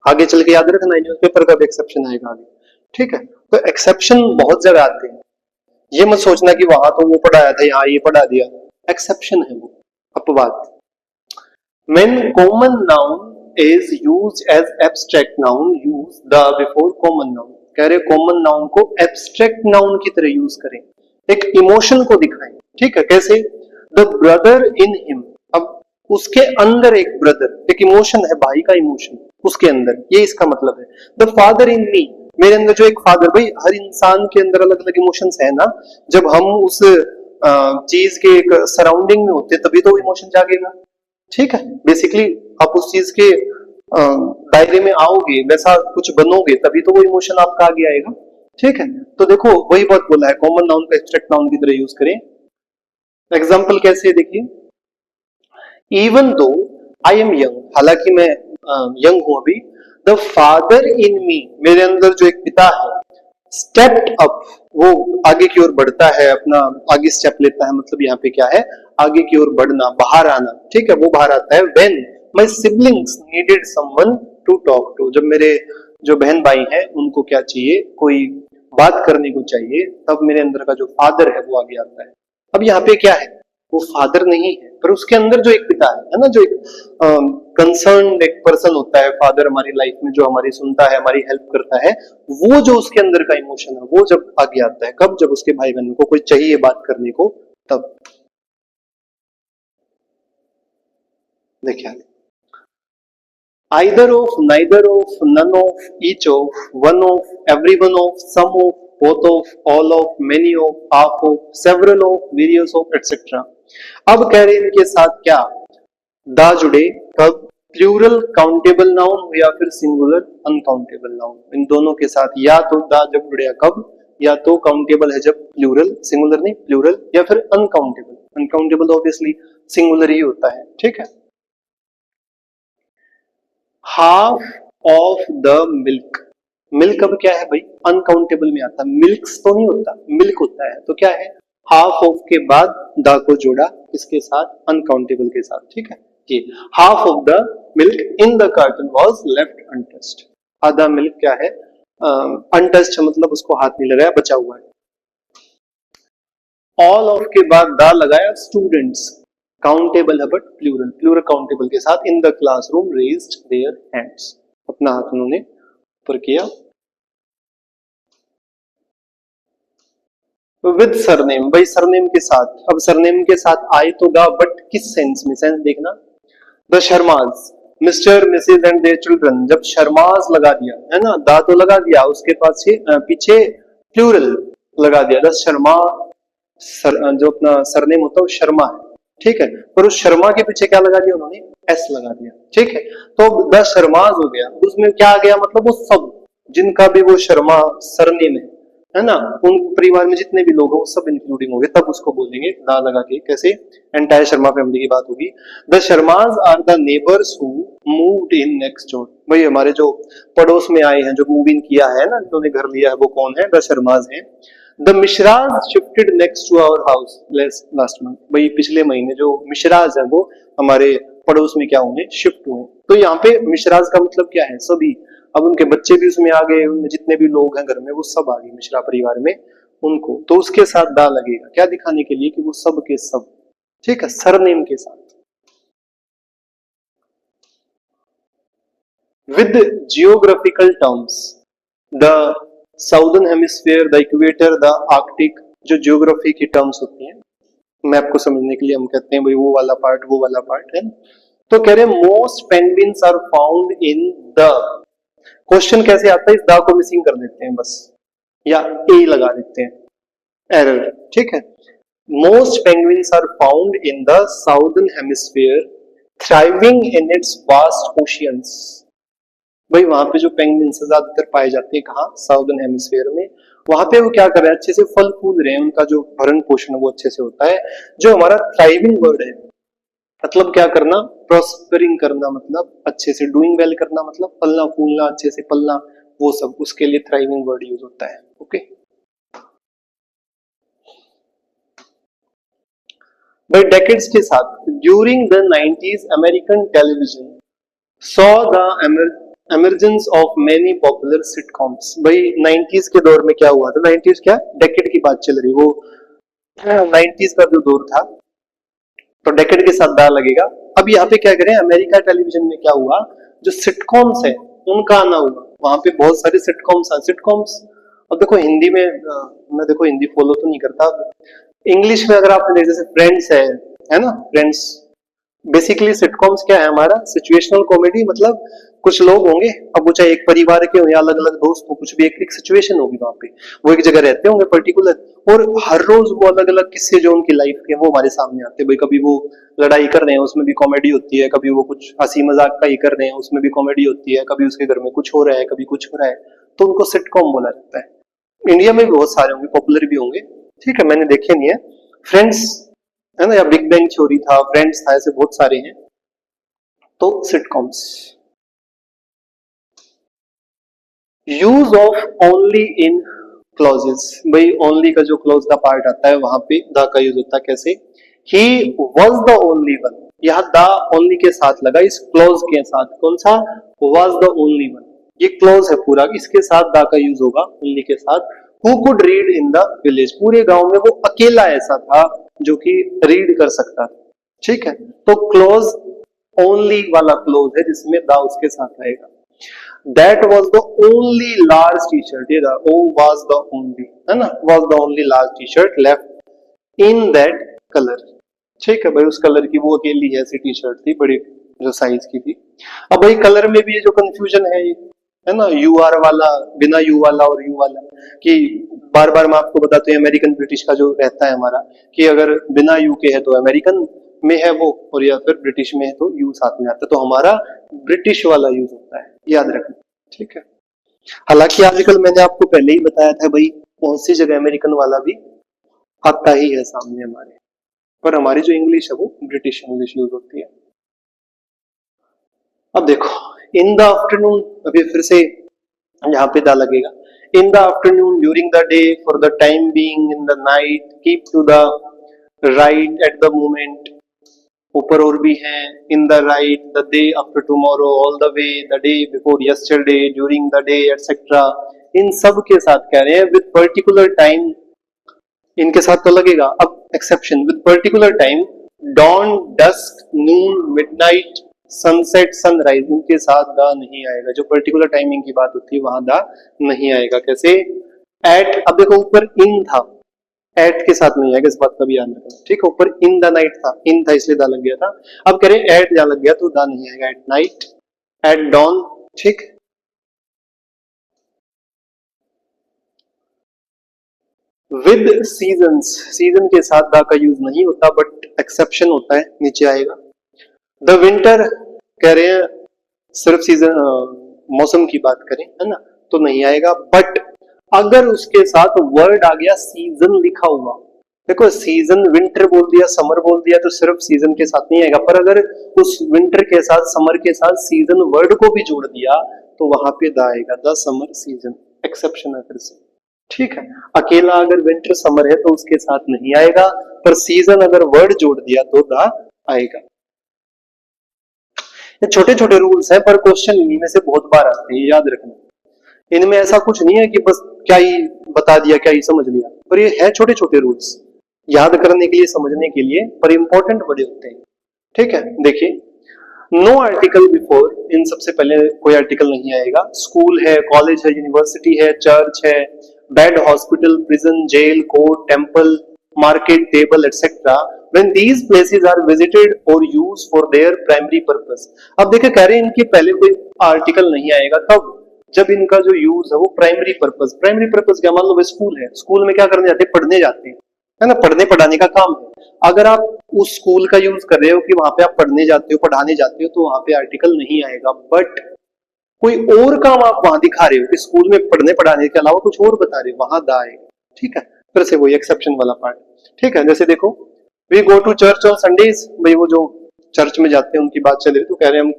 आगे चल के, याद रखना न्यूज़पेपर का भी एक्सेप्शन आएगा आगे। ठीक है, तो एक्सेप्शन बहुत जगह आते हैं, ये मत सोचना कि वहां तो वो पढ़ाया था यहाँ ये पढ़ा दिया, एक्सेप्शन है वो, अपवाद। When common noun is used as abstract noun, use the before common noun। कह रहे कॉमन नाउन को एब्स्ट्रैक्ट नाउन की तरह यूज करें, एक इमोशन को दिखाएं। ठीक है, कैसे, द ब्रदर इन हिम, अब उसके अंदर एक ब्रदर, एक इमोशन है, भाई का इमोशन उसके अंदर, ये इसका मतलब है। द फादर इन मी, मेरे अंदर जो एक फादर, भाई हर इंसान के अंदर अलग अलग इमोशंस है ना, जब हम उस चीज के एक सराउंडिंग में होते तभी तो इमोशन जागेगा। ठीक है, बेसिकली आप उस चीज के दायरे में आओगे, वैसा कुछ बनोगे, तभी तो वो इमोशन आपका आगे आएगा। ठीक है, तो देखो वही बात बोला है, कॉमन नाउन को एब्स्ट्रैक्ट नाउन की तरह यूज करें। एग्जाम्पल कैसे है देखिए, even though I am young, हालांकि मैं यंग हूं अभी, द फादर इन मी, मेरे अंदर जो एक पिता है, स्टेप्ड अप, वो आगे की ओर बढ़ता है, अपना आगे स्टेप लेता है, मतलब यहाँ पे क्या है, आगे की ओर बढ़ना, बाहर आना। ठीक है, वो बाहर आता है when my siblings needed someone to talk to, जब मेरे जो बहन भाई हैं उनको क्या चाहिए, कोई बात करने को चाहिए, तब मेरे अंदर का जो फादर है वो आगे आता है। अब यहाँ पे क्या है, वो फादर नहीं है, पर उसके अंदर जो एक पिता है ना, जो एक कंसर्न एक पर्सन होता है, फादर हमारी लाइफ में जो हमारी सुनता है, हमारी हेल्प करता है, वो जो उसके अंदर का इमोशन है वो जब आगे आता है, कब, जब उसके भाई बहनों को कोई चाहिए बात करने को, तब। देखिए, either of, neither of, none of, each of, one of, everyone of, some of, both of, all of, many of, half of, several of, various of, etc। अब कह रहे हैं इनके साथ क्या, दा जुड़े कब, प्लूरल काउंटेबल नाउन हो या फिर सिंगुलर अनकाउंटेबल नाउन, इन दोनों के साथ या तो दा जब जुड़े कब, या तो काउंटेबल है जब प्लूरल, सिंगुलर नहीं प्लूरल, या फिर अनकाउंटेबल, अनकाउंटेबल ऑब्वियसली सिंगुलर ही होता है। ठीक है, half of the milk, milk अब क्या है भाई, अनकाउंटेबल में आता है, मिल्क्स तो नहीं होता, मिल्क होता है, तो क्या है, हाफ ऑफ के बाद द को जोड़ा इसके साथ, अनकाउंटेबल के साथ। ठीक है, ये half of the milk in the carton was left untouched, आधा मिल्क क्या है, अनटच्ड मतलब उसको हाथ नहीं लगाया, बचा हुआ है। ऑल ऑफ के बाद द लगाया, स्टूडेंट्स काउंटेबल है बट प्लूरल, प्लूरल काउंटेबल के साथ, in the classroom raised their hands, अपना हाथ उन्होंने ऊपर किया। विद सरनेम, भाई सरनेम के साथ, अब सरनेम के साथ आए तो गा, बट किस सेंस में, सेंस देखना, the Sharmas, mister Mrs and their children, जब शर्माज लगा दिया है ना, दा तो लगा दिया, उसके पास पीछे प्लूरल लगा दिया, द शर्मा, जो अपना सरनेम होता है वो शर्मा है। ठीक है, पर उस शर्मा के पीछे क्या लगा दिया उन्होंने, एस लगा दिया। ठीक है, तो द शर्माज हो गया, उसमें क्या आ गया, मतलब वो सब जिनका भी वो शर्मा सरनेम है ना, उन परिवार में जितने भी लोग हैं वो सब इंक्लूडिंग हो गए, तब उसको बोलेंगे दा लगा के, कैसे, एंटायर शर्मा फैमिली की बात होगी। The Sharmas are the neighbours who moved in next door, भाई हमारे जो पड़ोस में आए हैं, जो मूव इन किया है ना, जिन्होंने घर लिया है, वो कौन है, द शर्माज हैं। The Mishras shifted next to our house last month, भाई पिछले महीने जो मिश्राज है वो हमारे पड़ोस में क्या हुए, शिफ्ट हुए। तो यहाँ पे मिश्राज का मतलब क्या है, सभी, अब उनके बच्चे भी उसमें आ गए, उनमें जितने भी लोग हैं घर में वो सब आ गए मिश्रा परिवार में उनको, तो उसके साथ दा लगेगा, क्या दिखाने के लिए कि वो सब के सब। ठीक है, सरनेम के साथ। with geographical terms, the southern hemisphere, the equator, the arctic, जो ज्योग्राफी की टर्म्स होती हैं, मैप को समझने के लिए हम कहते हैं भाई वो वाला पार्ट है ना। तो कह रहे हैं most penguins are found in the, question कैसे आता है, इस द को मिसिंग कर देते हैं बस, या ए लगा देते हैं, एरर, ठीक है। Most penguins are found in the southern hemisphere thriving in its vast oceans. भाई वहां पे जो पेंगुइन्स ज्यादातर पाए जाते हैं कहाँ, साउदर्न हेमिस्फीयर में। वहां पे वो क्या कर रहे हैं, अच्छे से फल फूल रहे हैं, उनका जो भरण पोषण वो अच्छे से होता है। जो हमारा थ्राइविंग वर्ड है, मतलब क्या करना, प्रॉस्परिंग करना, मतलब अच्छे से डूइंग वेल करना, मतलब फलना फूलना, अच्छे से पलना, वो सब, उसके लिए थ्राइविंग वर्ड यूज होता है। ओके भाई, डेकेड्स के साथ, during the 90s American television saw the emergence of many popular sitcoms। भाई 90s के दौर में क्या हुआ था, 90s क्या, डेकेड की बात चल रही, वो 90s का जो दौर था, तो डेकेड के साथ दाल लगेगा। अब यहाँ पे क्या करें, अमेरिका टेलीविजन में क्या हुआ, जो सिटकॉम्स है उनका आना हुआ। वहां पे बहुत सारे सिटकॉम्स। अब देखो हिंदी में मैं देखो हिंदी फॉलो तो नहीं करता, इंग्लिश में अगर आपने देखे जैसे फ्रेंड्स है ना, फ्रेंड्स बेसिकली सिटकॉम्स क्या है हमारा, सिचुएशनल कॉमेडी। मतलब कुछ लोग होंगे, अब वो चाहे एक परिवार के हो या अलग अलग दोस्त हो, कुछ भी एक सिचुएशन होगी वहां पे, वो एक जगह रहते होंगे पर्टिकुलर, और हर रोज वो अलग अलग किस्से जो उनकी लाइफ के वो हमारे सामने आते हैं। भाई कभी वो लड़ाई कर रहे हैं, उसमें भी कॉमेडी होती है, कभी वो कुछ हंसी मजाक का ही कर रहे हैं, उसमें भी कॉमेडी होती है, कभी उसके घर में कुछ हो रहा है, कभी कुछ हो रहा है, तो उनको सिटकॉम बोला जाता है। इंडिया में भी बहुत सारे होंगे, पॉपुलर भी होंगे, ठीक है, मैंने देखे नहीं है। फ्रेंड्स है ना, या बिग बैंग थ्योरी था, फ्रेंड्स था, ऐसे बहुत सारे हैं। तो sitcoms. Use of only in clauses, भाई ओनली का जो क्लॉज का पार्ट आता है वहां पे द का यूज होता है। कैसे, ही वॉज द ओनली वन, यह द ओनली के साथ लगा, इस क्लॉज के साथ, कौन सा, वॉज द ओनली वन, ये क्लॉज है पूरा, इसके साथ द का यूज होगा ओनली के साथ। Who could read in the village, पूरे गांव में वो अकेला ऐसा था जो कि रीड कर सकता था, ठीक है। तो क्लोज ओनली वाला क्लोज है जिसमें द उसके साथ आएगा। That was the only large T shirt, ये ओ वाज द ओनली, है ना, was the only large T shirt left in that colour, ठीक है भाई, उस कलर की वो अकेली ऐसी टी शर्ट थी, बड़ी जो साइज की थी। अब भाई कलर में भी ये जो कंफ्यूजन है ना, यू आर वाला, बिना यू वाला और यू वाला, कि बार बार मैं आपको बताता हूँ अमेरिकन ब्रिटिश का जो रहता है हमारा, कि अगर बिना यू के है तो अमेरिकन में है वो, और या फिर ब्रिटिश में है तो यू साथ में आता है, तो हमारा ब्रिटिश वाला यूज होता है, याद रखना, ठीक है। हालांकि आजकल मैंने आपको पहले ही बताया था भाई, बहुत सी जगह अमेरिकन वाला भी आता ही है सामने हमारे, पर हमारी जो इंग्लिश है वो ब्रिटिश इंग्लिश यूज होती है। अब देखो, इन द आफ्टरनून, अभी फिर से यहाँ पे दा लगेगा, in the afternoon, during the day, for the time being, in the night, keep to the right, at the moment, ऊपर और भी है, in the right, the day after tomorrow, all the way, the day before yesterday, during the day, etcetera. इन सब के साथ कह रहे हैं विद पर्टिकुलर टाइम, इनके साथ तो लगेगा। अब exception, with particular time, dawn, dusk, noon, midnight, sunset, sunrise, इनके साथ द नहीं आएगा। जो पर्टिकुलर टाइमिंग की बात होती है वहां द नहीं आएगा। कैसे, एट, अब देखो ऊपर इन था, एट के साथ नहीं आएगा, इस बात का भी ध्यान रखना, ठीक है। ऊपर इन द नाइट था, इन था इसलिए द लग गया था। अब कह रहे एट जहां लग गया तो द नहीं आएगा, एट नाइट, एट डॉन, ठीक। विद सीजन्स, सीजन के साथ द का यूज नहीं होता, बट एक्सेप्शन होता है, नीचे आएगा। द विंटर, कह रहे हैं सिर्फ सीजन मौसम की बात करें, है ना, तो नहीं आएगा। बट अगर उसके साथ वर्ड आ गया सीजन लिखा हुआ, देखो सीजन विंटर बोल दिया, समर बोल दिया, तो सिर्फ सीजन के साथ नहीं आएगा, पर अगर उस विंटर के साथ, समर के साथ सीजन वर्ड को भी जोड़ दिया तो वहां पे द आएगा, द समर सीजन, एक्सेप्शन है फिर से, ठीक है। अकेला अगर विंटर समर है तो उसके साथ नहीं आएगा, पर सीजन अगर वर्ड जोड़ दिया तो द आएगा। ये छोटे छोटे रूल्स हैं, पर क्वेश्चन इन्हीं में से बहुत बार आते हैं, याद रखना। इनमें ऐसा कुछ नहीं है कि बस क्या ही बता दिया, क्या ही समझ लिया, पर ये है छोटे छोटे रूल्स, याद करने के लिए, समझने के लिए, पर इंपॉर्टेंट बड़े होते हैं, ठीक है। देखिए, नो आर्टिकल बिफोर, इन सबसे पहले कोई आर्टिकल नहीं आएगा। स्कूल है, कॉलेज है, यूनिवर्सिटी है, चर्च है, bed, hospital, prison, jail, court, temple, market, table etcetera when these places are visited or used for their primary purpose। अब देखिए कह रहे हैं इनके पहले कोई आर्टिकल नहीं आएगा, तब जब इनका जो यूज है वो प्राइमरी पर्पस। प्राइमरी पर्पस क्या, मान लो वो स्कूल है, स्कूल में क्या करने जाते हैं, पढ़ने जाते हैं, है ना, पढ़ने पढ़ाने का काम है। अगर आप उस स्कूल का यूज कर रहे हो कि वहां पे आप पढ़ने जाते हो, पढ़ाने जाते हो, तो वहां पे आर्टिकल नहीं आएगा। बट कोई और काम आप वहां दिखा रहे हो कि स्कूल में पढ़ने पढ़ाने के अलावा कुछ और बता रहे हो, वहां दा आएगा। ठीक है, फिर से वही एक्सेप्शन वाला पार्ट। ठीक है, जैसे देखो we go to church on Sundays, भाई वो जो चर्च में जाते हैं उनकी बात चल रही, तो कह रहे हैं हम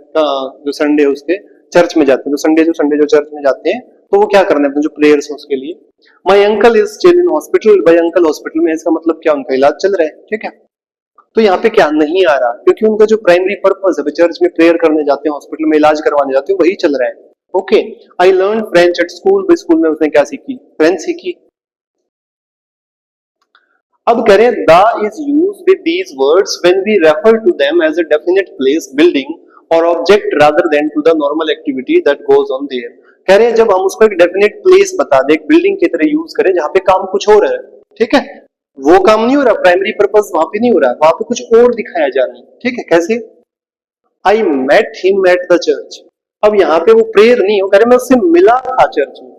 जो संडे है उसके चर्च में जाते हैं, तो संडे जो चर्च में जाते हैं तो वो क्या करना है, जो प्रेयर्स है उसके लिए। My uncle is still in hospital, भाई अंकल हॉस्पिटल में, इसका मतलब क्या, उनका इलाज चल रहा है। ठीक है, तो यहाँ पे क्या नहीं आ रहा, क्योंकि उनका जो प्राइमरी पर्पस है, चर्च में प्रेयर करने जाते हैं, हॉस्पिटल में इलाज करवाने जाते हैं, वही चल रहा है। Okay, I learn French at school, भाई स्कूल में उसने क्या सीखी, फ्रेंच सीखी। अब कह रहे हैं the is use with these words when we refer to them as a definite place, building और object rather than to the normal activity that goes on there. कह रहे हैं जब हम उसको एक डेफिनेट प्लेस बता दे, एक बिल्डिंग की तरह यूज करें जहां पे काम कुछ हो रहा है। ठीक है, वो काम नहीं हो रहा, प्राइमरी पर्पस वहां पे नहीं हो रहा, वहां पे कुछ और दिखाया जा रहा है। ठीक है, कैसे, I met him at the church. अब यहाँ पे वो प्रेयर नहीं हो, कह रहे मैं उससे मिला था चर्च में।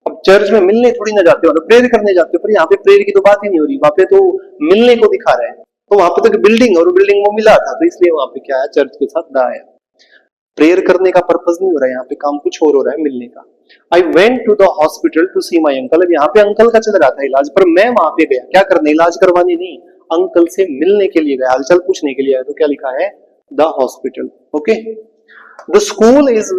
अब चर्च में मिलने थोड़ी ना जाते हो, प्रेयर करने जाते हो, पर यहाँ पे प्रेयर की तो बात ही नहीं हो रही, वहां पे तो मिलने को दिखा रहा है। तो वहां पे तो बिल्डिंग, और बिल्डिंग वो मिला था, तो इसलिए वहां पे क्या है, चर्च के साथ दा आया। प्रेयर करने का पर्पस नहीं हो रहा है, यहाँ पे काम कुछ और हो रहा है, मिलने का। I went to the hospital to see my uncle. अब यहाँ पे अंकल का चल रहा था इलाज, पर मैं वहां पे गया क्या करने, इलाज करवाने नहीं, अंकल से मिलने के लिए गया, हालचाल पूछने के लिए आया। तो क्या लिखा है, the hospital. Okay, the school is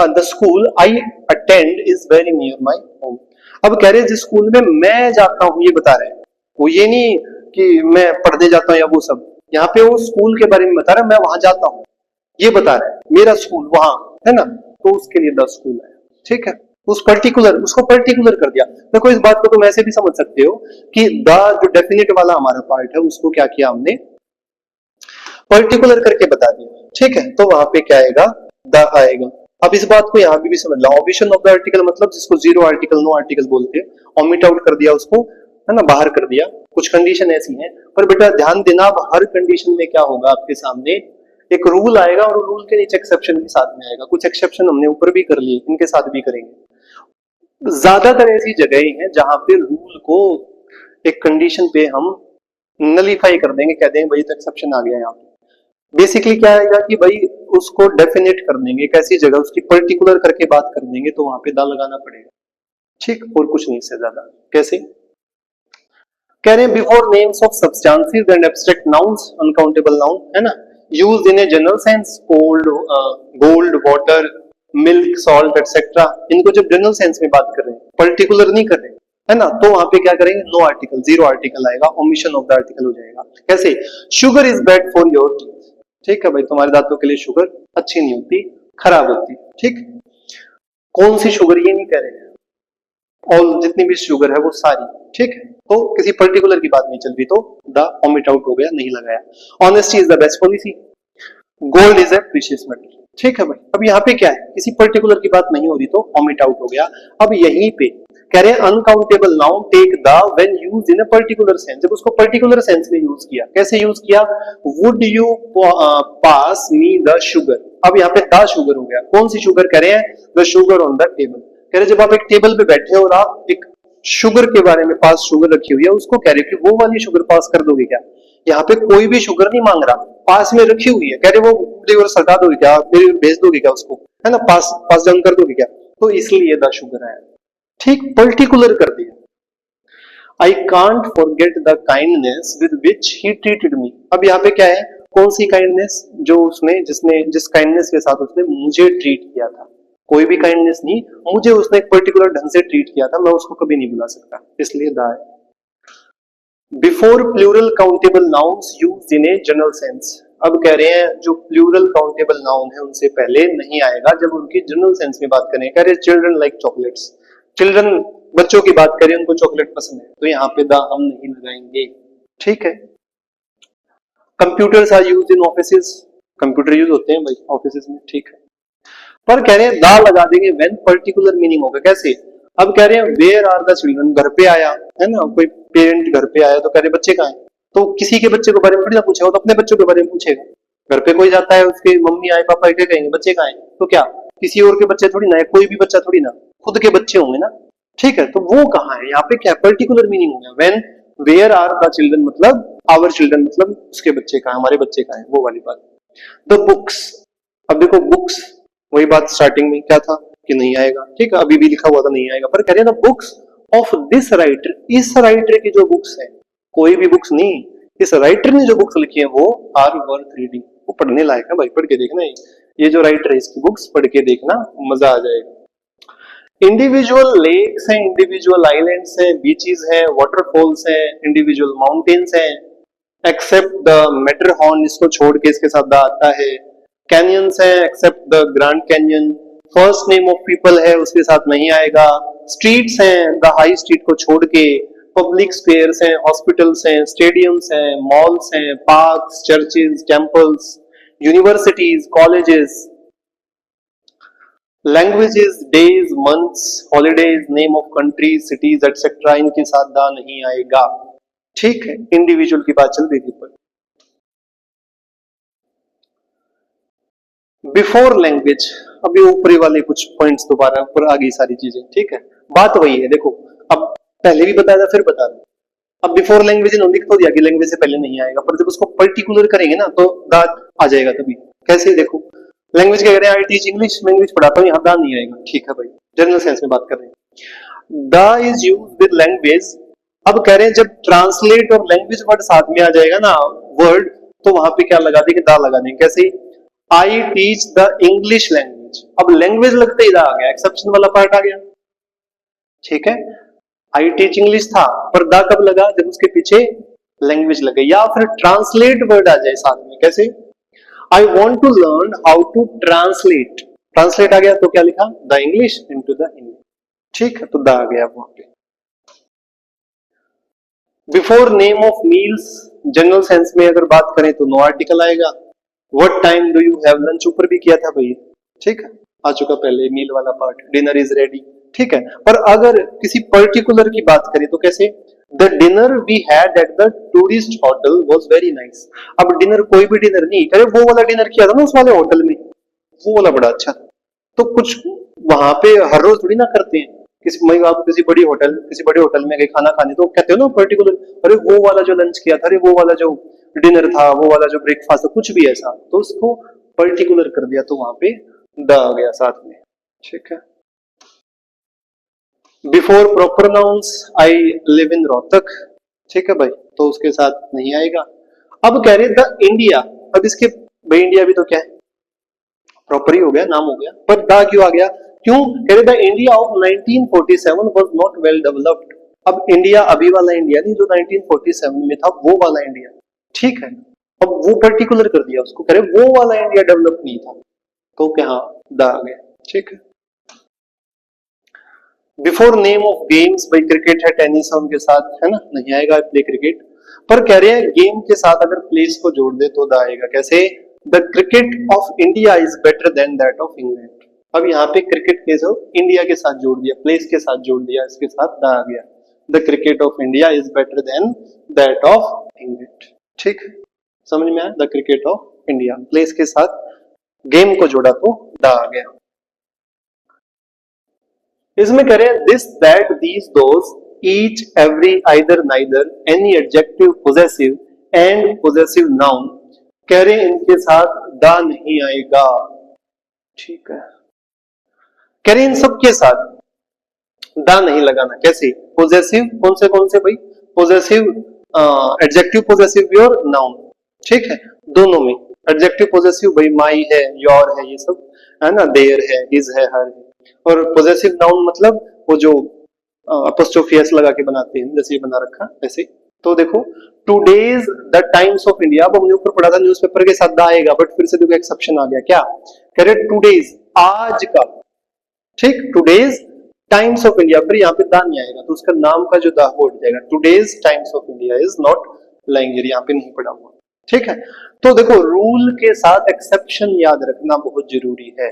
the school I attend is very near my home. अब कह रहे जिस स्कूल में मैं जाता हूँ ये बता रहे हैं, वो ये नहीं कि मैं पढ़ने जाता हूँ या वो सब, यहाँ पे वो स्कूल के बारे में बता रहा है, मैं वहां जाता हूँ ये बता रहा है, मेरा स्कूल वहां है ना, तो उसके लिए द स्कूल है। ठीक है, उस पर्टिकुलर, उसको पर्टिकुलर कर दिया। देखो इस बात को तुम ऐसे भी समझ सकते हो कि द जो डेफिनेट वाला हमारा पार्ट है उसको क्या किया हमने, पर्टिकुलर करके बता दिया। ठीक है, तो वहां पे क्या आएगा, द आएगा। अब इस बात को यहाँ भी समझ लो, ओमिशन ऑफ द आर्टिकल मतलब जिसको जीरो आर्टिकल, नो आर्टिकल बोलते हैं, ओमिट आउट कर दिया उसको, है ना, बाहर कर दिया। कुछ कंडीशन ऐसी हैं, पर बेटा ध्यान देना, अब हर कंडीशन में क्या होगा, आपके सामने एक रूल आएगा और रूल के नीचे एक्सेप्शन भी साथ में आएगा। कुछ एक्सेप्शन हमने ऊपर भी कर लिए, इनके साथ भी करेंगे। ज्यादातर ऐसी जगह हैं जहां पे रूल को एक कंडीशन पे हम नलीफाई कर देंगे, कह देंगे भाई तो एक्सेप्शन आ गया यहाँ पे। बेसिकली क्या आएगा कि भाई उसको डेफिनेट कर देंगे, एक ऐसी जगह उसकी पर्टिकुलर करके बात कर देंगे, तो वहां पे दा लगाना पड़ेगा। ठीक, और कुछ नहीं इससे ज्यादा। कैसे, कह रहे हैं before names of substances and abstract nouns, uncountable noun है ना, used in a general sense, gold, water, milk, salt etcetera, इनको जब जनरल सेंस में बात कर रहे हैं, पर्टिकुलर नहीं कर रहे, है ना, तो वहां पे क्या करेंगे, नो आर्टिकल, जीरो आर्टिकल आएगा, ओमिशन ऑफ द आर्टिकल हो जाएगा। कैसे, sugar is bad for your teeth. ठीक है भाई, तुम्हारे दांतों के लिए शुगर अच्छी नहीं होती, खराब होती। ठीक, कौन सी शुगर ये नहीं कह रहे, ऑल जितनी भी शुगर है वो सारी। ठीक है, तो किसी पर्टिकुलर की बात नहीं चल रही, तो द ओमिट आउट हो गया, नहीं लगाया। Honesty is the best policy, gold is a precious metal. ठीक है भाई, अब यहाँ पे क्या है, किसी पर्टिकुलर की बात नहीं हो रही, तो ओमिट आउट हो गया। अब यहीं पे कह रहे हैं uncountable noun take the when used in a particular sense, जब उसको पर्टिकुलर सेंस में यूज किया। कैसे यूज किया, would you pass me the sugar. अब यहाँ पे द शुगर हो गया, कौन सी शुगर, कह रहे हैं the sugar on the table. कह रहे जब आप एक टेबल पे बैठे हो और आप एक शुगर के बारे में, पास शुगर रखी हुई है, उसको कह रहे हो कि वो वाली शुगर पास कर दोगे क्या। यहाँ पे कोई भी शुगर नहीं मांग रहा, पास में रखी हुई है, कह रहे वो सरका दोगे क्या, मेरे भेज दोगे क्या उसको, है ना, पास पास डाउन कर दोगे क्या, तो इसलिए द शुगर है। ठीक, पर्टिकुलर कर दिया। I can't forget the kindness with which he treated me. अब यहाँ पे क्या है, कौन सी काइंडनेस, जो उसने, जिस काइंडनेस के साथ उसने मुझे ट्रीट किया था, कोई भी काइंडनेस नहीं, मुझे उसने एक पर्टिकुलर ढंग से ट्रीट किया था, मैं उसको कभी नहीं भुला सकता, इसलिए द है। Before plural countable nouns used in a general sense. अब कह रहे हैं जो प्लूरल काउंटेबल नाउन है उनसे पहले नहीं आएगा जब उनकी जनरल सेंस में बात करें। कह रहे चिल्ड्रन लाइक चॉकलेट्स, चिल्ड्रन बच्चों की बात करें, उनको चॉकलेट पसंद है, तो यहाँ पे द हम नहीं लगाएंगे। ठीक है, computers are used in offices, computer use होते हैं भाई ऑफिस में, ठीक है। पर कह रहे हैं दा लगा देंगे व्हेन पर्टिकुलर मीनिंग होगा, कैसे? अब कह रहे हैं वेयर आर द चिल्ड्रन, घर पे आया है ना, कोई पेरेंट घर पे आया तो कह रहे बच्चे कहाँ हैं, तो किसी के बच्चे के बारे में थोड़ी ना पूछेगा, तो अपने बच्चों के बारे में पूछेगा। घर पे कोई जाता है, उसके मम्मी आए पापा क्या कहेंगे, बच्चे कहाँ हैं, तो क्या किसी और के बच्चे थोड़ी ना है, कोई भी बच्चा थोड़ी ना, खुद के बच्चे होंगे ना, ठीक है। तो वो कहाँ है, यहाँ पे क्या पर्टिकुलर मीनिंग हो गया when where are the children, मतलब आवर चिल्ड्रन, मतलब उसके बच्चे कहाँ, हमारे बच्चे कहाँ है, वो वाली बात। द बुक्स, अब देखो बुक्स, वही बात स्टार्टिंग में क्या था कि नहीं आएगा, ठीक है, अभी भी लिखा हुआ था नहीं आएगा, पर कह रहे हैं ना बुक्स ऑफ दिस राइटर, इस राइटर की जो बुक्स है, कोई भी बुक्स नहीं, इस राइटर ने जो बुक्स लिखी है वो आर वर्थ रीडिंग, वो पढ़ने लायक है भाई, पढ़ के देखना, ये जो राइटर है इसकी बुक्स पढ़ के देखना, मजा आ जाएगा। इंडिविजुअल लेक्स हैं, इंडिविजुअल आइलैंड्स हैं, बीचेस हैं, वाटरफॉल्स हैं, इंडिविजुअल माउंटेन्स हैं, एक्सेप्ट द मेटरहॉर्न, इसको छोड़ के इसके साथ द आता है। कैनियंस है except the Grand Canyon, first name of people है उसके साथ नहीं आएगा। स्ट्रीट्स हैं द हाई स्ट्रीट को छोड़ के, पब्लिक स्क्वेयर्स हैं, हॉस्पिटल्स हैं, स्टेडियम्स हैं, मॉल्स हैं, parks, churches, temples, universities, colleges. Languages, days, months, holidays, name of country, cities etcetera, इनके साथ दा नहीं आएगा, ठीक है। इंडिविजुअल की बात चल रही थी पर बिफोर लैंग्वेज, अभी ऊपरी वाले कुछ पॉइंट्स दोबारा ऊपर आ गई सारी चीजें, ठीक है, बात वही है। देखो अब पहले भी बताया था फिर बता दूं, अब बिफोर लैंग्वेज इन्होंने लिख तो दिया कि लैंग्वेज से पहले नहीं आएगा, पर जब उसको पर्टिकुलर करेंगे ना तो दाद आ जाएगा तभी। कैसे? देखो लैंग्वेज कह रहे हैं आई टीच इंग्लिश, मैं इंग्लिश पढ़ाता हूँ, यहाँ दा नहीं आएगा, ठीक है भाई, जनरल सेंस में बात कर रहे हैं। दा इज यूज्ड विद लैंग्वेज, अब कह रहे हैं जब ट्रांसलेट और लैंग्वेज वर्ड साथ में आ जाएगा ना वर्ड, तो वहां पे क्या लगा देंगे, दा लगा देंगे। कैसे? I teach the English language, अब लैंग्वेज लगते ही दा आ गया, एक्सेप्शन वाला पार्ट आ गया, ठीक है। आई टीच इंग्लिश था, पर दा कब लगा, जब उसके पीछे लैंग्वेज लगे, या फिर ट्रांसलेट वर्ड आ जाए साथ में। कैसे? I want to learn how to translate, translate आ गया तो क्या लिखा, the English into the Hindi, ठीक है, तो द आ गया वहां पे। Before name of meals, general sense में अगर बात करें तो नो आर्टिकल आएगा। What time do you have lunch, ऊपर भी किया था भाई, ठीक है, आ चुका पहले मील वाला पार्ट, डिनर इज रेडी, ठीक है। पर अगर किसी पर्टिकुलर की बात करें तो कैसे, the dinner we had at the tourist hotel was very nice, अब डिनर कोई भी डिनर नहीं, अरे वो वाला डिनर किया था ना उस वाले होटल में, वो वाला बड़ा अच्छा था। तो कुछ वहां पे हर रोज थोड़ी ना करते हैं, किसी आप किसी बड़ी होटल में गए खाना खाने, तो कहते हो ना पर्टिकुलर, अरे वो वाला जो लंच किया था, अरे वो वाला जो डिनर था, वो वाला जो ब्रेकफास्ट था, कुछ भी ऐसा, तो उसको पर्टिकुलर कर दिया तो वहां पे द आ गया साथ में, ठीक है। Before proper nouns, I live in Rohtak, ठीक है भाई, तो उसके साथ नहीं आएगा। अब कह रहे द इंडिया, अब इसके भाई इंडिया भी तो क्या है, प्रॉपर ही हो गया, नाम हो गया, पर द क्यों आ गया, क्यों? कह रहे the India of 1947 was not well developed, अब इंडिया अभी वाला इंडिया नहीं, जो 1947 में था वो वाला इंडिया, ठीक है। अब वो पर्टिकुलर कर दिया उसको, कह रहे वो वाला इंडिया डेवलप नहीं था, तो क्या द आ गया, ठीक है। बिफोर नेम ऑफ गेम्स, भाई क्रिकेट है, टेनिस है, उनके साथ है ना, नहीं आएगा प्ले क्रिकेट, पर कह रहे हैं गेम के साथ अगर प्लेस को जोड़ दे तो द आएगा। कैसे? The cricket of India is better than that of England, अब यहाँ पे क्रिकेट के जो इंडिया के साथ जोड़ दिया, प्लेस के साथ जोड़ दिया, इसके साथ द आ गया, the cricket of India is better than that of England, ठीक, समझ में आया, the cricket of India, place के साथ गेम को जोड़ा तो द आ गया। इसमें कह रहे हैं this that these those each every either neither any adjective possessive and possessive noun, कह रहे हैं इनके साथ द नहीं आएगा, ठीक है। कह रहे हैं इन सब के साथ द नहीं लगाना। कैसे? पोजेसिव कौन से भाई, पोजेसिव एडजेक्टिव पोजेसिव भी और नाउन, ठीक है, दोनों में एडजेक्टिव पोजेसिव भाई माई है, योर है, ये सब है ना, देयर है, हिज है, हर है, और पोजेसिव नाउन मतलब वो जो अपोस्ट्रोफी एस लगा के बनाते हैं, जैसे ये बना रखा ऐसे। तो देखो today's the times of India, अब हमने ऊपर पढ़ा था न्यूज़पेपर के साथ द आएगा, बट फिर से देखो एक्सेप्शन आ गया, क्या कह रहे, टुडेज आज का, ठीक, टुडेज टाइम्स ऑफ इंडिया, फिर यहाँ पे द नहीं आएगा तो उसका नाम का जो द हो जाएगा, today's times of India is not lying, यहाँ पे नहीं पढ़ा हुआ, ठीक है, तो देखो रूल के साथ एक्सेप्शन याद रखना बहुत जरूरी है।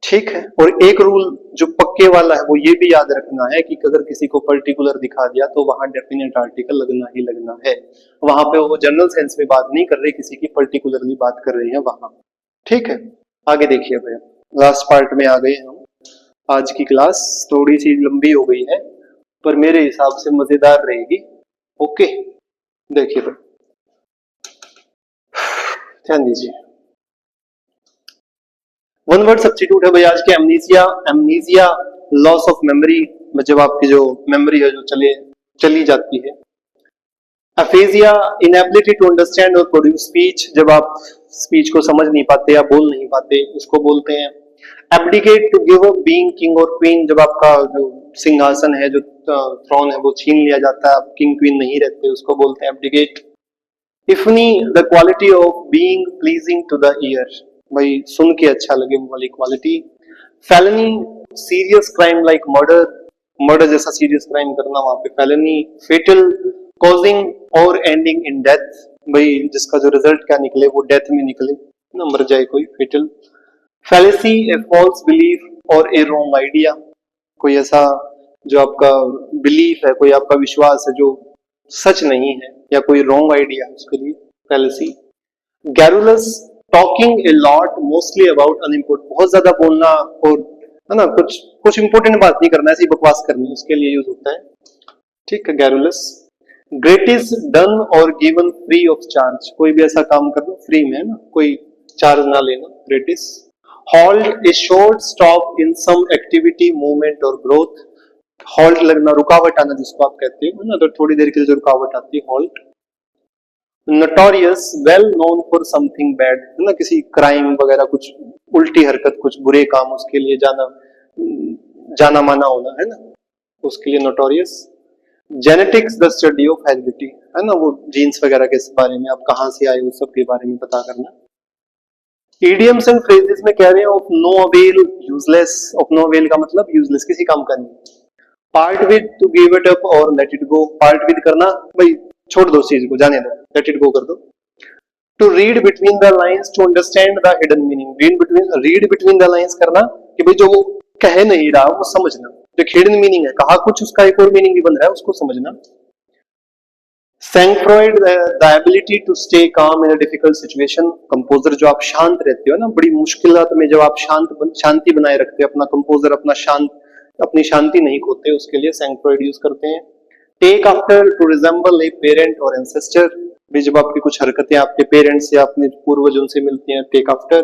ठीक है, और एक रूल जो पक्के वाला है वो ये भी याद रखना है कि अगर किसी को पर्टिकुलर दिखा दिया तो वहां डेफिनेट आर्टिकल लगना ही लगना है। वहां पे वो जनरल सेंस में बात नहीं कर रहे, किसी की पर्टिकुलरली बात कर रही है वहां। ठीक है, आगे देखिए भैया, लास्ट पार्ट में आ गए हम। आज की क्लास थोड़ी सी लंबी हो गई है पर मेरे हिसाब से मजेदार रहेगी। ओके, देखिए भाई, ध्यान दीजिए। वन वर्ड सब्स्टिट्यूट है भाई आज के, amnesia. Amnesia loss of memory, जब आपकी जो मेमोरी है जो चली जाती है। एफेजिया इनएबिलिटी टू अंडरस्टैंड और प्रोड्यूस स्पीच, जब आप स्पीच को समझ नहीं पाते या बोल नहीं पाते उसको बोलते हैं। Abdicate to give up being king और क्वीन, जब आपका जो सिंहासन है, जो थ्रोन है वो छीन लिया जाता है, आप किंग क्वीन नहीं रहते, उसको बोलते हैं abdicate. Euphony the quality of being pleasing to the ear, भाई सुन के अच्छा लगे वो वाली quality. Felony serious crime like murder, murder जैसा सीरियस क्राइम करना, वहां पे फेलनी। फेटल कॉजिंग और एंडिंग इन डेथ, भाई जिसका जो रिजल्ट क्या निकले वो डेथ में निकले ना, मर जाए कोई, फेटल। फैलेसी ए फॉल्स बिलीफ और ए रॉन्ग आइडिया, कोई ऐसा जो आपका बिलीफ है, कोई आपका विश्वास है जो सच नहीं है, या कोई रॉन्ग आइडिया है, उसके लिए fallacy. Garrulous talking a lot mostly about unimportant, बहुत ज्यादा बोलना और है ना, कुछ इंपॉर्टेंट बात नहीं करना, ऐसी बकवास करनी, उसके लिए यूज होता है। ठीक है, गैरुलस। ग्रेट इज डन और गिवन फ्री ऑफ चार्ज, कोई भी ऐसा काम कर दो फ्री में, है ना, कोई चार्ज ना लेना, great is. Halt a short stop in some activity movement और ग्रोथ, हॉल्ट लगना, रुकावट आना जिसको आप कहते हो ना, तो थोड़ी देर के लिए जो रुकावट आती है, halt. Notorious well known for something bad, है ना, किसी क्राइम वगैरह, कुछ उल्टी हरकत, कुछ बुरे काम, उसके लिए जाना माना होना, है ना, उसके लिए notorious. Genetics the study of heredity, है ना, वो जीन्स वगैरह के बारे में, आप कहां से आए उस सब के बारे में पता करना। इडियम्स एंड फ्रेजेस में कह रहे हैं of no avail useless, of no avail का मतलब यूजलेस, किसी काम का नहीं। Part with to give it up और let it go, part with करना, भाई छोड़ दो चीज को, जाने दो, लेट इट गो कर दो। To read between the lines to understand the hidden meaning, read between the lines करना, कि भाई जो वो कह नहीं रहा वो समझना, जो हिडन मीनिंग है, कहा कुछ उसका एक और मीनिंग भी बन रहा है, उसको समझना। Sangfroid the ability to stay calm in a difficult situation, composure जो आप शांत रहते हो ना, बड़ी मुश्किलात में जब आप शांति बनाए रखते हो, अपना कंपोजर अपनी शांति नहीं खोते, उसके लिए सैंक्फ्रॉइड यूज करते हैं। Take after to resemble a parent और एंसेस्टर, भी जब आपकी कुछ हरकतें आपके पेरेंट्स या अपने पूर्वजों से मिलती हैं, टेक आफ्टर।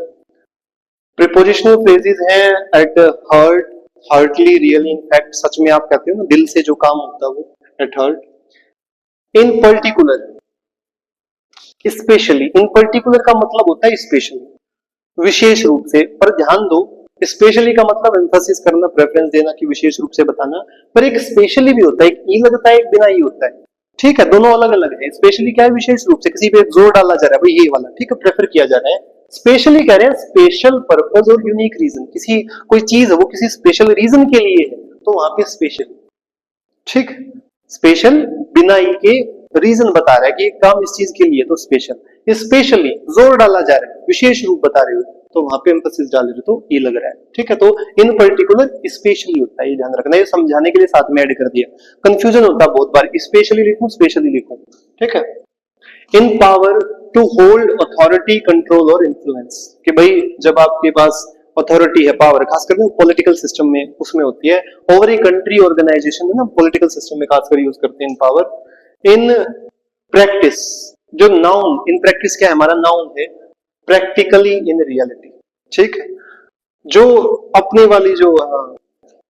प्रीपोजिशनल फ्रेजेस हैं at heart, heartily, really, in fact, सच में आप कहते हो ना, दिल से जो काम होता है वो, at heart. In particular, especially, in particular का मतलब होता है स्पेशली, विशेष रूप से, पर ध्यान दो स्पेशली का मतलब एम्फेसिस करना, प्रेफरेंस देना कि विशेष रूप से बताना, पर एक स्पेशली भी होता है, एक ई लगता है, एक बिना ई होता है। ठीक है, दोनों अलग अलग है। स्पेशली क्या है, विशेष रूप से, किसी पे जोर डाला जा रहा है, भाई ये वाला, ठीक है, प्रेफर किया जा रहा है। स्पेशली कह रहे हैं स्पेशल पर्पज और यूनिक रीजन, किसी कोई चीज है वो किसी स्पेशल रीजन के लिए है, तो वहां पे स्पेशल। ठीक, स्पेशल बिना ई के रीजन बता रहा है कि काम इस चीज के लिए, तो स्पेशल। स्पेशली जोर डाला जा रहा है, विशेष रूप बता रहे हो, तो वहां पे एम्फेसिस डाल रहे हो, तो ये लग रहा है। ठीक है, तो इन पर्टिकुलर स्पेशली होता है, ये ध्यान रखना, ये समझाने के लिए साथ में ऐड कर दिया, कंफ्यूजन होता है बहुत बार, स्पेशली लिखूं स्पेशली लिखूं। ठीक है। In power to hold authority, control और इन्फ्लुएंस, कि भाई जब आपके पास अथॉरिटी है, पावर, खासकर पॉलिटिकल सिस्टम में उसमें होती है, ओवर ए कंट्री, ऑर्गेनाइजेशन में ना, पॉलिटिकल सिस्टम में खासकर यूज करते हैं इन पावर। इन प्रैक्टिस, जो नाउन, इन प्रैक्टिस क्या है, हमारा नाउन है, प्रैक्टिकली इन रियलिटी। ठीक है, जो अपने वाली जो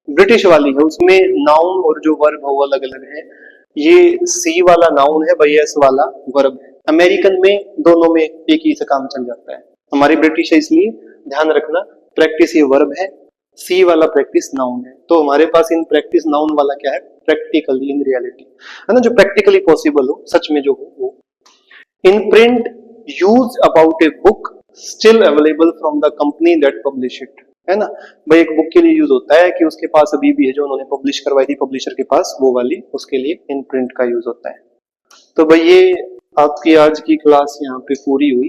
ब्रिटिश वाली है उसमें नाउन और जो वर्ब है वो अलग अलग है, ये सी वाला नाउन है भाई, एस वाला वर्ब है। अमेरिकन में दोनों में एक ही से काम चल जाता है, हमारी ब्रिटिश है इसलिए ध्यान रखना, प्रैक्टिस ये वर्ब है, सी वाला प्रैक्टिस नाउन है, तो हमारे पास इन प्रैक्टिस नाउन वाला क्या है, प्रैक्टिकली इन रियलिटी, है ना, जो प्रैक्टिकली पॉसिबल हो, सच में जो हो वो। In print use about a book still available from the company that publish it, है ना, भाई एक बुक के लिए यूज होता है कि उसके पास अभी भी है, जो उन्होंने पब्लिश करवाई थी पब्लिशर के पास, वो वाली, उसके लिए इन प्रिंट का यूज होता है। तो भाई ये आपकी आज की क्लास यहाँ पे पूरी हुई।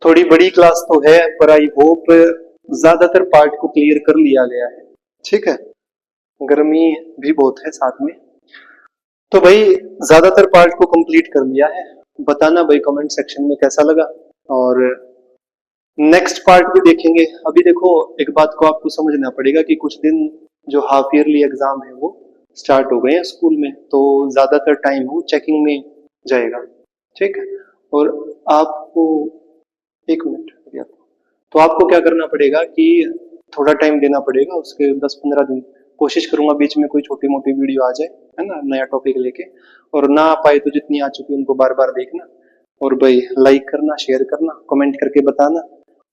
थोड़ी बड़ी क्लास तो है, पर आई होप ज्यादातर पार्ट को क्लियर कर लिया गया है। ठीक है, गर्मी भी बहुत है साथ में, तो भाई ज्यादातर पार्ट को कंप्लीट कर लिया है। बताना भाई कमेंट सेक्शन में कैसा लगा, और नेक्स्ट पार्ट भी देखेंगे। अभी देखो, एक बात को आपको समझना पड़ेगा कि कुछ दिन जो हाफ ईयरली एग्जाम है वो स्टार्ट हो गए हैं स्कूल में, तो ज्यादातर टाइम वो चेकिंग में जाएगा। ठीक है, और आपको एक मिनट भैया, तो आपको क्या करना पड़ेगा कि थोड़ा टाइम देना पड़ेगा, उसके 10-15 दिन कोशिश करूंगा बीच में कोई छोटी मोटी वीडियो आ जाए, है ना, नया टॉपिक लेके। और ना आ पाए तो जितनी आ चुकी उनको बार बार देखना, और भाई लाइक करना, शेयर करना, कमेंट करके बताना,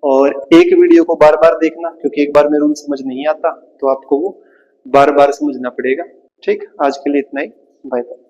और एक वीडियो को बार बार देखना, क्योंकि एक बार में रूल समझ नहीं आता तो आपको वो बार बार समझना पड़ेगा। ठीक, आज के लिए इतना ही, बाय बाय।